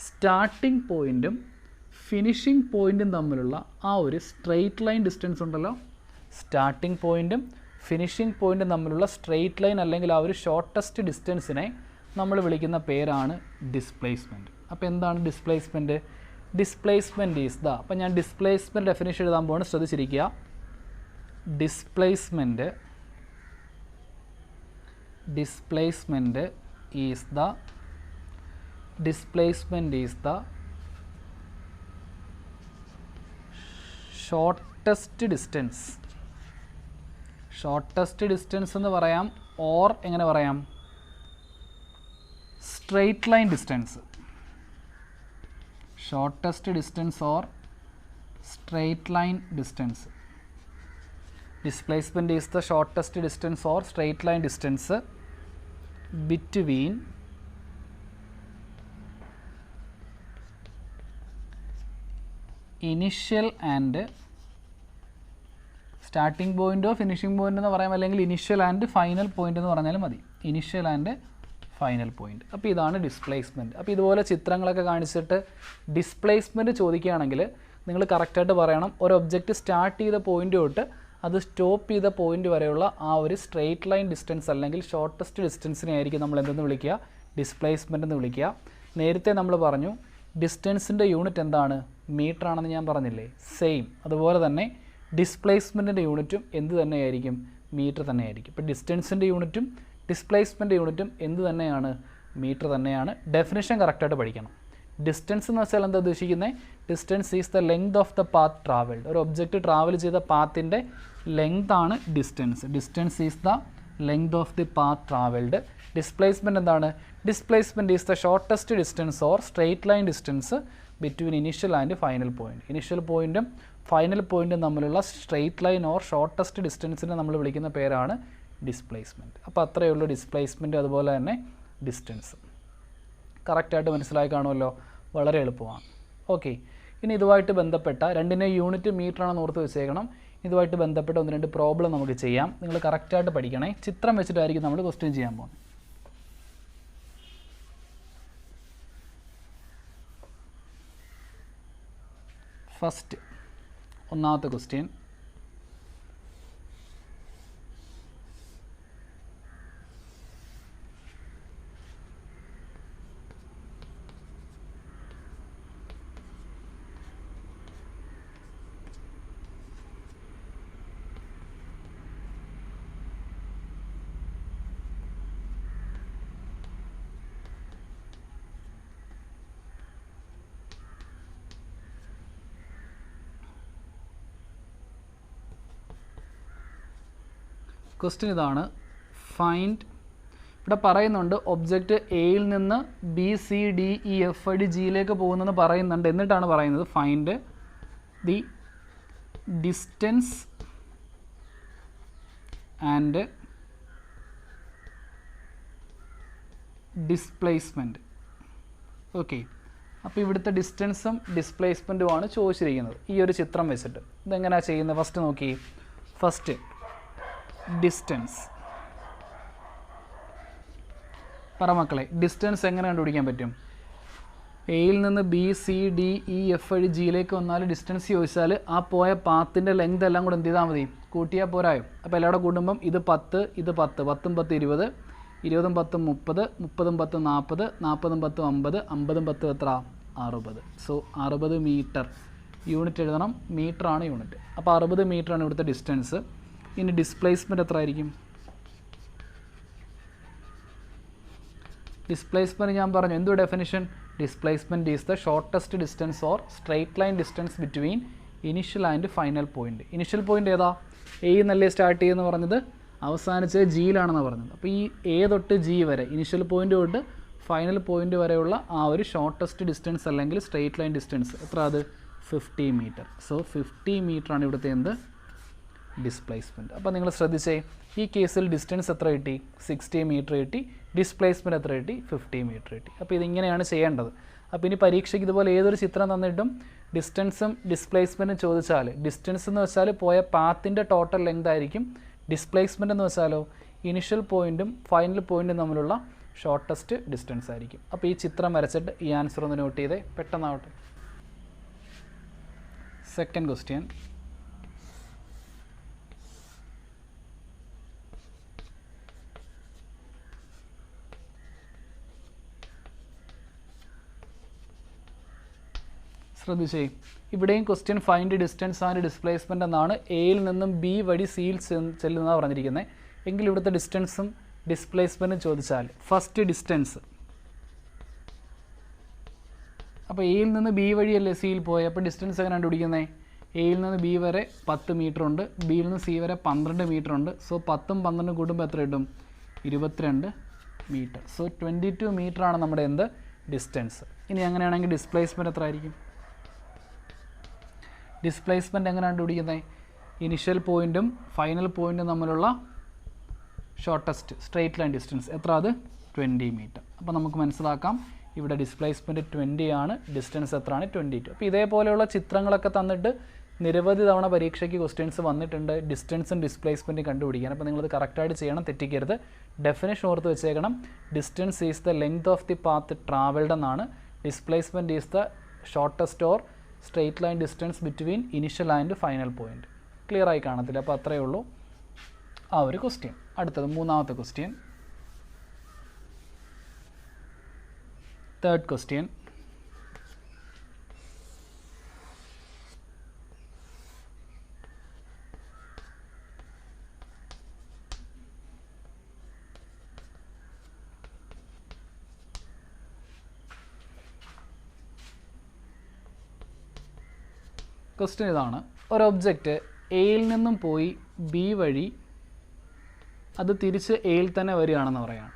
[SPEAKER 1] സ്റ്റാർട്ടിംഗ് പോയിൻറ്റും ഫിനിഷിംഗ് പോയിൻറ്റും തമ്മിലുള്ള ആ ഒരു സ്ട്രെയിറ്റ് ലൈൻ ഡിസ്റ്റൻസ് ഉണ്ടല്ലോ, സ്റ്റാർട്ടിംഗ് പോയിൻറ്റും ഫിനിഷിംഗ് പോയിൻറ്റും തമ്മിലുള്ള സ്ട്രെയിറ്റ് ലൈൻ അല്ലെങ്കിൽ ആ ഒരു ഷോർട്ടസ്റ്റ് ഡിസ്റ്റൻസിനെ നമ്മൾ വിളിക്കുന്ന പേരാണ് ഡിസ്പ്ലേസ്മെൻറ്റ്. അപ്പോൾ എന്താണ് ഡിസ്പ്ലേസ്മെൻറ്റ്? ഡിസ്പ്ലേസ്മെൻറ്റ് ഈസ് ദ, അപ്പോൾ ഞാൻ ഡിസ്പ്ലേസ്മെൻറ്റ് ഡെഫിനിഷൻ എഴുതാൻ പോകുന്നത് ശ്രദ്ധിച്ചിരിക്കുക. Displacement is the shortest distance. Shortest distance എന്ന് പറയാം, ഓർ എങ്ങനെ പറയാം? Straight line distance. Shortest distance or straight line distance. Displacement is the shortest distance or straight line distance between initial and starting പോയിൻ്റോ ഫിനിഷിംഗ് പോയിൻ്റ് എന്ന് പറയാം, അല്ലെങ്കിൽ ഇനിഷ്യൽ ആൻഡ് ഫൈനൽ പോയിൻ്റ് എന്ന് പറഞ്ഞാലും മതി. Initial and final point. അപ്പോൾ ഇതാണ് ഡിസ്പ്ലേസ്മെൻറ്റ്. അപ്പോൾ ഇതുപോലെ ചിത്രങ്ങളൊക്കെ കാണിച്ചിട്ട് ഡിസ്പ്ലേസ്മെൻറ്റ് ചോദിക്കുകയാണെങ്കിൽ നിങ്ങൾ കറക്റ്റായിട്ട് പറയണം ഒരു ഒബ്ജക്റ്റ് സ്റ്റാർട്ട് ചെയ്ത പോയിൻ്റ് തൊട്ട് അത് സ്റ്റോപ്പ് ചെയ്ത പോയിൻ്റ് വരെയുള്ള ആ ഒരു സ്ട്രെയിറ്റ് ലൈൻ ഡിസ്റ്റൻസ് അല്ലെങ്കിൽ ഷോർട്ടസ്റ്റ് ഡിസ്റ്റൻസിനെ ആയിരിക്കും നമ്മൾ എന്തെന്ന് വിളിക്കുക? ഡിസ്പ്ലേസ്മെൻ്റ് എന്ന് വിളിക്കുക. നേരത്തെ നമ്മൾ പറഞ്ഞു ഡിസ്റ്റൻസിൻ്റെ യൂണിറ്റ് എന്താണ്? മീറ്റർ ആണെന്ന് ഞാൻ പറഞ്ഞില്ലേ? സെയിം അതുപോലെ തന്നെ ഡിസ്പ്ലേസ്മെൻറ്റിൻ്റെ യൂണിറ്റും എന്ത് തന്നെയായിരിക്കും? മീറ്റർ തന്നെയായിരിക്കും. ഇപ്പോൾ ഡിസ്റ്റൻസിൻ്റെ യൂണിറ്റും ഡിസ്പ്ലേസ്മെൻറ്റ് യൂണിറ്റും എന്ത് തന്നെയാണ്? മീറ്റർ തന്നെയാണ്. ഡെഫിനിഷൻ കറക്റ്റായിട്ട് പഠിക്കണം. ഡിസ്റ്റൻസ് എന്ന് വെച്ചാൽ എന്താ ഉദ്ദേശിക്കുന്നത്? Distance is the length of the path travelled. ഒരു ഒബ്ജക്റ്റ് ട്രാവൽ ചെയ്ത പാത്തിൻ്റെ ലെങ്ത് ആണ് distance. Distance is the length of the path travelled. Displacement എന്താണ്? Displacement is the shortest distance or straight line distance between initial and final point. Initial പോയിൻറ്റും ഫൈനൽ പോയിൻറ്റും തമ്മിലുള്ള സ്ട്രെയിറ്റ് ലൈൻ ഓർ ഷോർട്ടസ്റ്റ് ഡിസ്റ്റൻസിനെ നമ്മൾ വിളിക്കുന്ന പേരാണ് ഡിസ്പ്ലേസ്മെൻറ്റ്. അപ്പോൾ അത്രയേ ഉള്ളൂ ഡിസ്പ്ലേസ്മെൻറ്റ്, അതുപോലെ തന്നെ ഡിസ്റ്റൻസ്. കറക്റ്റായിട്ട് മനസ്സിലായി കാണുമല്ലോ, വളരെ എളുപ്പമാണ്. ഓക്കെ, ഇനി ഇതുമായിട്ട് ബന്ധപ്പെട്ട രണ്ടിനെ യൂണിറ്റ് മീറ്ററാണെന്ന് ഓർത്ത് വെച്ചേക്കണം. ഇതുമായിട്ട് ബന്ധപ്പെട്ട 1-2 പ്രോബ്ലം നമുക്ക് ചെയ്യാം. നിങ്ങൾ കറക്റ്റായിട്ട് പഠിക്കണേ. ചിത്രം വെച്ചിട്ടായിരിക്കും നമ്മൾ ക്വസ്റ്റ്യൻ ചെയ്യാൻ പോകുന്നത്. ഫസ്റ്റ് ഒന്നാമത്തെ ക്വസ്റ്റ്യൻ, ക്വസ്റ്റ്യൻ ഇതാണ്. ഫൈൻഡ്, ഇവിടെ പറയുന്നുണ്ട് ഒബ്ജക്റ്റ് എയിൽ നിന്ന് B C D E F I D ജിയിലേക്ക് പോകുന്നെന്ന് പറയുന്നുണ്ട്. എന്നിട്ടാണ് പറയുന്നത് find the distance and displacement. Okay, അപ്പോൾ ഇവിടുത്തെ ഡിസ്റ്റൻസും ഡിസ്പ്ലേസ്മെൻറ്റുമാണ് ചോദിച്ചിരിക്കുന്നത് ഈ ഒരു ചിത്രം വെച്ചിട്ട്. ഇതെങ്ങനെയാണ് ചെയ്യുന്നത്? ഫസ്റ്റ് നോക്കി. ഫസ്റ്റ് ഡിസ്റ്റൻസ് പറ മക്കളെ, ഡിസ്റ്റൻസ് എങ്ങനെ കണ്ടുപിടിക്കാൻ പറ്റും? എയിൽ നിന്ന് B C D E F I ജിയിലേക്ക് വന്നാൽ ഡിസ്റ്റൻസ് ചോദിച്ചാൽ ആ പോയ പാത്തിൻ്റെ ലെങ്ത് എല്ലാം കൂടെ എന്ത് ചെയ്താൽ മതി? കൂട്ടിയാൽ പോരായോ? അപ്പോൾ എല്ലാം കൂടെ കൂടുമ്പം ഇത് 10, ഇത് 10, 10 10 20, 20 10 30, 30 10 40, 40 10 50, 50 10 എത്ര? 60. So 60 metre. യൂണിറ്റ് എഴുതണം, മീറ്ററാണ് യൂണിറ്റ്. അപ്പോൾ 60 മീറ്ററാണ് ഇവിടുത്തെ ഡിസ്റ്റൻസ്. ഇനി ഡിസ്പ്ലേസ്മെൻറ്റ് എത്ര ആയിരിക്കും? ഡിസ്പ്ലേസ്മെൻറ്റ് ഞാൻ പറഞ്ഞു, എന്തു definition? Displacement is the shortest distance or straight line distance between initial and final point. Initial point ഏതാ? എ എന്നല്ലേ സ്റ്റാർട്ട് ചെയ്യുമെന്ന് പറഞ്ഞത്, അവസാനിച്ചത് ജിയിലാണെന്ന് പറഞ്ഞത്. അപ്പോൾ ഈ എ തൊട്ട് ജി വരെ, ഇനിഷ്യൽ പോയിൻറ്റ് തൊട്ട് ഫൈനൽ പോയിൻറ്റ് വരെയുള്ള ആ ഒരു ഷോർട്ടസ്റ്റ് ഡിസ്റ്റൻസ് അല്ലെങ്കിൽ സ്ട്രെയിറ്റ് ലൈൻ ഡിസ്റ്റൻസ് എത്ര? അത് 50 മീറ്റർ. സോ 50 മീറ്ററാണ് ഇവിടുത്തെ എന്ത്? ഡിസ്പ്ലേസ്മെൻറ്റ്. അപ്പോൾ നിങ്ങൾ ശ്രദ്ധിച്ചേ, ഈ കേസിൽ ഡിസ്റ്റൻസ് എത്ര കിട്ടി? 60 മീറ്റർ കിട്ടി. ഡിസ്പ്ലേസ്മെൻറ്റ് എത്ര കിട്ടി? 50 മീറ്റർ കിട്ടി. അപ്പോൾ ഇതിങ്ങനെയാണ് ചെയ്യേണ്ടത്. അപ്പോൾ ഇനി പരീക്ഷയ്ക്ക് ഇതുപോലെ ഏതൊരു ചിത്രം തന്നിട്ടും ഡിസ്റ്റൻസും ഡിസ്പ്ലേസ്മെൻറ്റും ചോദിച്ചാൽ, ഡിസ്റ്റൻസ് എന്ന് വെച്ചാൽ പോയ പാത്തിൻ്റെ ടോട്ടൽ ലെങ്ത് ആയിരിക്കും. ഡിസ്പ്ലേസ്മെൻറ്റ് എന്ന് വെച്ചാലോ ഇനിഷ്യൽ പോയിൻറ്റും ഫൈനൽ പോയിൻറ്റും തമ്മിലുള്ള ഷോർട്ടസ്റ്റ് ഡിസ്റ്റൻസ് ആയിരിക്കും. അപ്പോൾ ഈ ചിത്രം വരച്ചിട്ട് ഈ ആൻസർ ഒന്ന് നോട്ട് ചെയ്തേ, പെട്ടെന്നാവട്ടെ. സെക്കൻഡ് ക്വസ്റ്റ്യൻ, ശ്രദ്ധിച്ചേ, ഇവിടെയും question find distance and displacement എന്നാണ്. എയിൽ നിന്നും ബി വഴി സിയിൽ ചെല്ലുന്നതാണ് പറഞ്ഞിരിക്കുന്നത്. എങ്കിൽ ഇവിടുത്തെ ഡിസ്റ്റൻസും ഡിസ്പ്ലേസ്മെൻറ്റും ചോദിച്ചാൽ ഫസ്റ്റ് ഡിസ്റ്റൻസ്, അപ്പോൾ എയിൽ നിന്ന് ബി വഴിയല്ലേ സിയിൽ പോയത്, അപ്പോൾ ഡിസ്റ്റൻസ് എങ്ങനെ കണ്ടുപിടിക്കുന്നത്? എയിൽ നിന്ന് ബി വരെ 10 മീറ്റർ ഉണ്ട്, ബിയിൽ നിന്ന് സി വരെ 12 മീറ്റർ ഉണ്ട്. സോ 10ഉം 12ഉം കൂടുമ്പോൾ എത്ര കിട്ടും? 22 മീറ്റർ. സോ 22 മീറ്ററാണ് നമ്മുടെ എന്ത്? ഡിസ്റ്റൻസ്. ഇനി അങ്ങനെയാണെങ്കിൽ ഡിസ്പ്ലേസ്മെൻറ്റ് എത്ര ആയിരിക്കും? ഡിസ്പ്ലേസ്മെൻറ്റ് എങ്ങനെ കണ്ടുപിടിക്കുന്നത്? ഇനിഷ്യൽ പോയിൻറ്റും ഫൈനൽ പോയിൻറ്റും തമ്മിലുള്ള ഷോർട്ടസ്റ്റ് സ്ട്രെയിറ്റ് ലൈൻ ഡിസ്റ്റൻസ് എത്ര? അത് 20 മീറ്റർ. അപ്പോൾ നമുക്ക് മനസ്സിലാക്കാം ഇവിടെ ഡിസ്പ്ലേസ്മെൻറ്റ് 20 ആണ്, ഡിസ്റ്റൻസ് എത്രയാണ്? 22. അപ്പോൾ ഇതേപോലെയുള്ള ചിത്രങ്ങളൊക്കെ തന്നിട്ട് നിരവധി തവണ പരീക്ഷയ്ക്ക് ക്വസ്റ്റ്യൻസ് വന്നിട്ടുണ്ട് ഡിസ്റ്റൻസും ഡിസ്പ്ലേസ്മെൻറ്റും കണ്ടുപിടിക്കാൻ. അപ്പോൾ നിങ്ങളത് കറക്റ്റായിട്ട് ചെയ്യണം, തെറ്റിക്കരുത്. ഡെഫിനേഷൻ ഓർത്ത് വെച്ചേക്കണം. Distance is the length of the path travelled എന്നാണ്. Displacement is the shortest or straight line distance between initial and final point. Clear ആയി കാണത്തില്ല. അപ്പോൾ അത്രയേ ഉള്ളൂ ആ ഒരു ക്വസ്റ്റ്യൻ. അടുത്തത് മൂന്നാമത്തെ ക്വസ്റ്റ്യൻ, തേർഡ് ക്വസ്റ്റ്യൻ. ക്വസ്റ്റ്യൻ ഇതാണ്. ഒരു ഒബ്ജക്റ്റ് എയിൽ നിന്നും പോയി ബി വഴി അത് തിരിച്ച് എയിൽ തന്നെ വരികയാണെന്ന് പറയാം.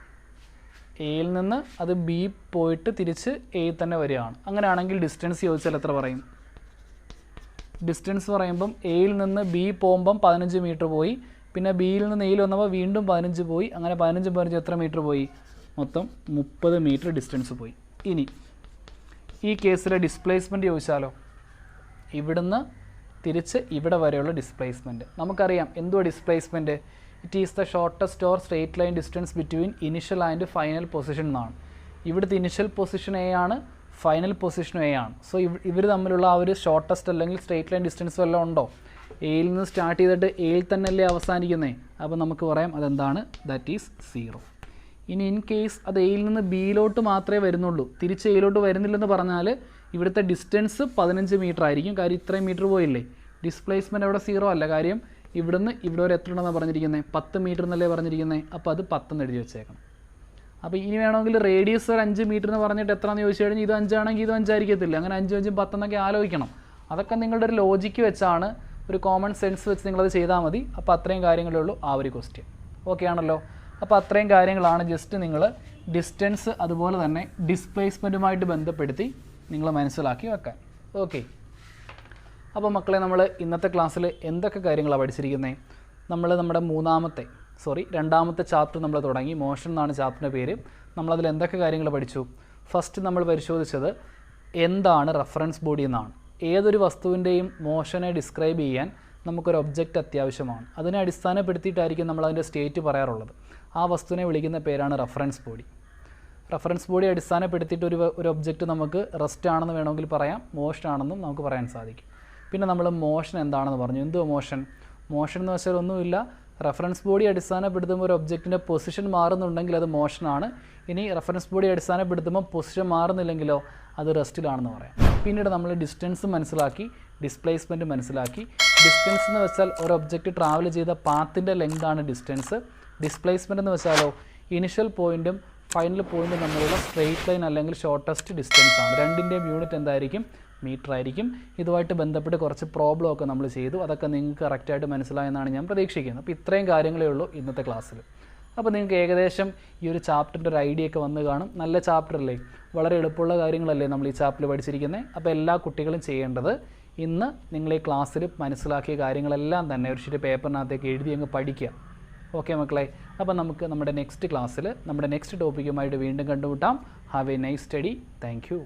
[SPEAKER 1] എയിൽ നിന്ന് അത് ബി പോയിട്ട് തിരിച്ച് എയിൽ തന്നെ വരികയാണ്. അങ്ങനെയാണെങ്കിൽ ഡിസ്റ്റൻസ് ചോദിച്ചാൽ എത്ര പറയും? ഡിസ്റ്റൻസ് പറയുമ്പം എയിൽ നിന്ന് ബി പോകുമ്പം 15 മീറ്റർ പോയി, പിന്നെ ബിയിൽ നിന്ന് എയിൽ വന്നപ്പോൾ വീണ്ടും 15 പോയി, അങ്ങനെ 15 എത്ര മീറ്റർ പോയി? മൊത്തം 30 മീറ്റർ ഡിസ്റ്റൻസ് പോയി. ഇനി ഈ കേസിലെ ഡിസ്പ്ലേസ്മെൻറ്റ് ചോദിച്ചാലോ? ഇവിടുന്ന് തിരിച്ച് ഇവിടെ വരെയുള്ള ഡിസ്പ്ലേസ്മെൻറ്റ് നമുക്കറിയാം. എന്തുവാ displacement? It is the shortest or straight line distance between initial and final position എന്നാണ്. ഇവിടുത്തെ ഇനിഷ്യൽ പൊസിഷൻ എ ആണ്, ഫൈനൽ പൊസിഷൻ എ ആണ്. സോ ഇവർ തമ്മിലുള്ള ആ ഒരു ഷോർട്ടസ്റ്റ് അല്ലെങ്കിൽ സ്ട്രേറ്റ് ലൈൻ ഡിസ്റ്റൻസ് വല്ലതും ഉണ്ടോ? എയിൽ നിന്ന് സ്റ്റാർട്ട് ചെയ്തിട്ട് എയിൽ തന്നെയല്ലേ അവസാനിക്കുന്നത്? അപ്പോൾ നമുക്ക് പറയാം അതെന്താണ്? That is 0. ഇനി ഇൻ കേസ് അത് എയിൽ നിന്ന് ബിയിലോട്ട് മാത്രമേ വരുന്നുള്ളൂ, തിരിച്ച് എയിലോട്ട് വരുന്നില്ലെന്ന് പറഞ്ഞാൽ ഇവിടുത്തെ ഡിസ്റ്റൻസ് 15 മീറ്റർ ആയിരിക്കും. കാര്യം ഇത്രയും മീറ്റർ പോയില്ലേ. ഡിസ്പ്ലേസ്മെൻറ്റ് അവിടെ 0 അല്ല. കാര്യം ഇവിടുന്ന് ഇവിടെ വരെ എത്ര ഉണ്ടെന്നാണ് പറഞ്ഞിരിക്കുന്നത്? 10 മീറ്റർ എന്നല്ലേ പറഞ്ഞിരിക്കുന്നത്. അപ്പോൾ അത് 10 എന്ന് എഴുതി വെച്ചേക്കണം. അപ്പോൾ ഇനി വേണമെങ്കിൽ റേഡിയസ് ഒരു 5 മീറ്റർ എന്ന് പറഞ്ഞിട്ട് എത്രയാണെന്ന് ചോദിച്ചു കഴിഞ്ഞാൽ ഇത് 5 ആണെങ്കിൽ ഇത് 5 ആയിരിക്കത്തില്ല. അങ്ങനെ 5 5 10 എന്നൊക്കെ ആലോചിക്കണം. അതൊക്കെ നിങ്ങളുടെ ഒരു ലോജിക്ക് വെച്ചാണ്, ഒരു കോമൺ സെൻസ് വെച്ച് നിങ്ങളത് ചെയ്താൽ മതി. അപ്പോൾ അത്രയും കാര്യങ്ങളേ ഉള്ളൂ ആ ഒരു ക്വസ്റ്റ്യൻ. ഓക്കെ ആണല്ലോ? അപ്പോൾ അത്രയും കാര്യങ്ങളാണ് ജസ്റ്റ് നിങ്ങൾ ഡിസ്റ്റൻസ് അതുപോലെ തന്നെ ഡിസ്പ്ലേസ്മെൻറ്റുമായിട്ട് ബന്ധപ്പെടുത്തി നിങ്ങൾ മനസ്സിലാക്കി വെക്കാൻ. ഓക്കെ. അപ്പോൾ മക്കളെ, നമ്മൾ ഇന്നത്തെ ക്ലാസ്സിൽ എന്തൊക്കെ കാര്യങ്ങളാണ് പഠിച്ചിരിക്കുന്നത്? നമ്മൾ നമ്മുടെ രണ്ടാമത്തെ ചാപ്റ്റർ നമ്മൾ തുടങ്ങി. മോഷൻ എന്നാണ് ചാപ്റ്ററിൻ്റെ പേര്. നമ്മളതിൽ എന്തൊക്കെ കാര്യങ്ങൾ പഠിച്ചു? ഫസ്റ്റ് നമ്മൾ പരിശോധിച്ചത് എന്താണ് റെഫറൻസ് ബോഡി എന്നാണ്. ഏതൊരു വസ്തുവിൻ്റെയും മോഷനെ ഡിസ്ക്രൈബ് ചെയ്യാൻ നമുക്കൊരു ഒബ്ജക്റ്റ് അത്യാവശ്യമാണ്. അതിനെ അടിസ്ഥാനപ്പെടുത്തിയിട്ടായിരിക്കും നമ്മളതിൻ്റെ സ്റ്റേറ്റ് പറയാറുള്ളത്. ആ വസ്തുവിനെ വിളിക്കുന്ന പേരാണ് റെഫറൻസ് ബോഡി. റെഫറൻസ് ബോഡി അടിസ്ഥാനപ്പെടുത്തിയിട്ട് ഒരു ഒബ്ജക്റ്റ് നമുക്ക് റെസ്റ്റ് ആണെന്ന് വേണമെങ്കിൽ പറയാം, മോഷൻ ആണെന്നും നമുക്ക് പറയാൻ സാധിക്കും. പിന്നെ നമ്മൾ മോഷൻ എന്താണെന്ന് പറഞ്ഞു. എന്തുവാ മോഷൻ? മോഷൻ എന്ന് വെച്ചാൽ ഒന്നുമില്ല, റെഫറൻസ് ബോഡി അടിസ്ഥാനപ്പെടുത്തുമ്പോൾ ഒരു ഒബ്ജക്റ്റിൻ്റെ പൊസിഷൻ മാറുന്നുണ്ടെങ്കിൽ അത് മോഷനാണ്. ഇനി റെഫറൻസ് ബോഡി അടിസ്ഥാനപ്പെടുത്തുമ്പോൾ പൊസിഷൻ മാറുന്നില്ലെങ്കിലോ അത് റെസ്റ്റിലാണെന്ന് പറയാം. പിന്നീട് നമ്മൾ ഡിസ്റ്റൻസ് മനസ്സിലാക്കി, ഡിസ്പ്ലേസ്മെൻറ്റ് മനസ്സിലാക്കി. ഡിസ്റ്റൻസ് എന്ന് വെച്ചാൽ ഒരു ഒബ്ജക്റ്റ് ട്രാവൽ ചെയ്ത പാത്തിൻ്റെ ലെങ്താണ് ഡിസ്റ്റൻസ്. ഡിസ്പ്ലേസ്മെൻറ്റ് എന്ന് വെച്ചാലോ ഇനിഷ്യൽ പോയിൻറ്റും ഫൈനൽ പോയിൻറ്റും തമ്മിലുള്ള സ്ട്രെയിറ്റ് ലൈൻ അല്ലെങ്കിൽ ഷോർട്ടസ്റ്റ് ഡിസ്റ്റൻസ് ആണ്. രണ്ടിൻ്റെയും യൂണിറ്റ് എന്തായിരിക്കും? മീറ്റർ ആയിരിക്കും. ഇതുമായിട്ട് ബന്ധപ്പെട്ട് കുറച്ച് പ്രോബ്ലം ഒക്കെ നമ്മൾ ചെയ്തു. അതൊക്കെ നിങ്ങൾക്ക് കറക്റ്റായിട്ട് മനസ്സിലായെന്നാണ് ഞാൻ പ്രതീക്ഷിക്കുന്നത്. അപ്പോൾ ഇത്രയും കാര്യങ്ങളേ ഉള്ളൂ ഇന്നത്തെ ക്ലാസ്സിൽ. അപ്പോൾ നിങ്ങൾക്ക് ഏകദേശം ഈ ഒരു ചാപ്റ്ററിൻ്റെ ഒരു ഐഡിയ ഒക്കെ വന്ന് കാണും. നല്ല ചാപ്റ്റർ അല്ലേ? വളരെ എളുപ്പമുള്ള കാര്യങ്ങളല്ലേ നമ്മൾ ഈ ചാപ്റ്ററിൽ പഠിച്ചിരിക്കുന്നത്. അപ്പോൾ എല്ലാ കുട്ടികളും ചെയ്യേണ്ടത് ഇന്ന് നിങ്ങൾ ഈ ക്ലാസ്സിൽ മനസ്സിലാക്കിയ കാര്യങ്ങളെല്ലാം തന്നെ ഒരു ഷീറ്റ് പേപ്പറിനകത്തേക്ക് എഴുതി അങ്ങ് പഠിക്കുക. ഓക്കെ മക്കളെ? അപ്പോൾ നമുക്ക് നമ്മുടെ നെക്സ്റ്റ് ക്ലാസ്സിൽ നമ്മുടെ നെക്സ്റ്റ് ടോപ്പിക്കുമായിട്ട് വീണ്ടും കണ്ടുമുട്ടാം. Have A nice study. Thank you.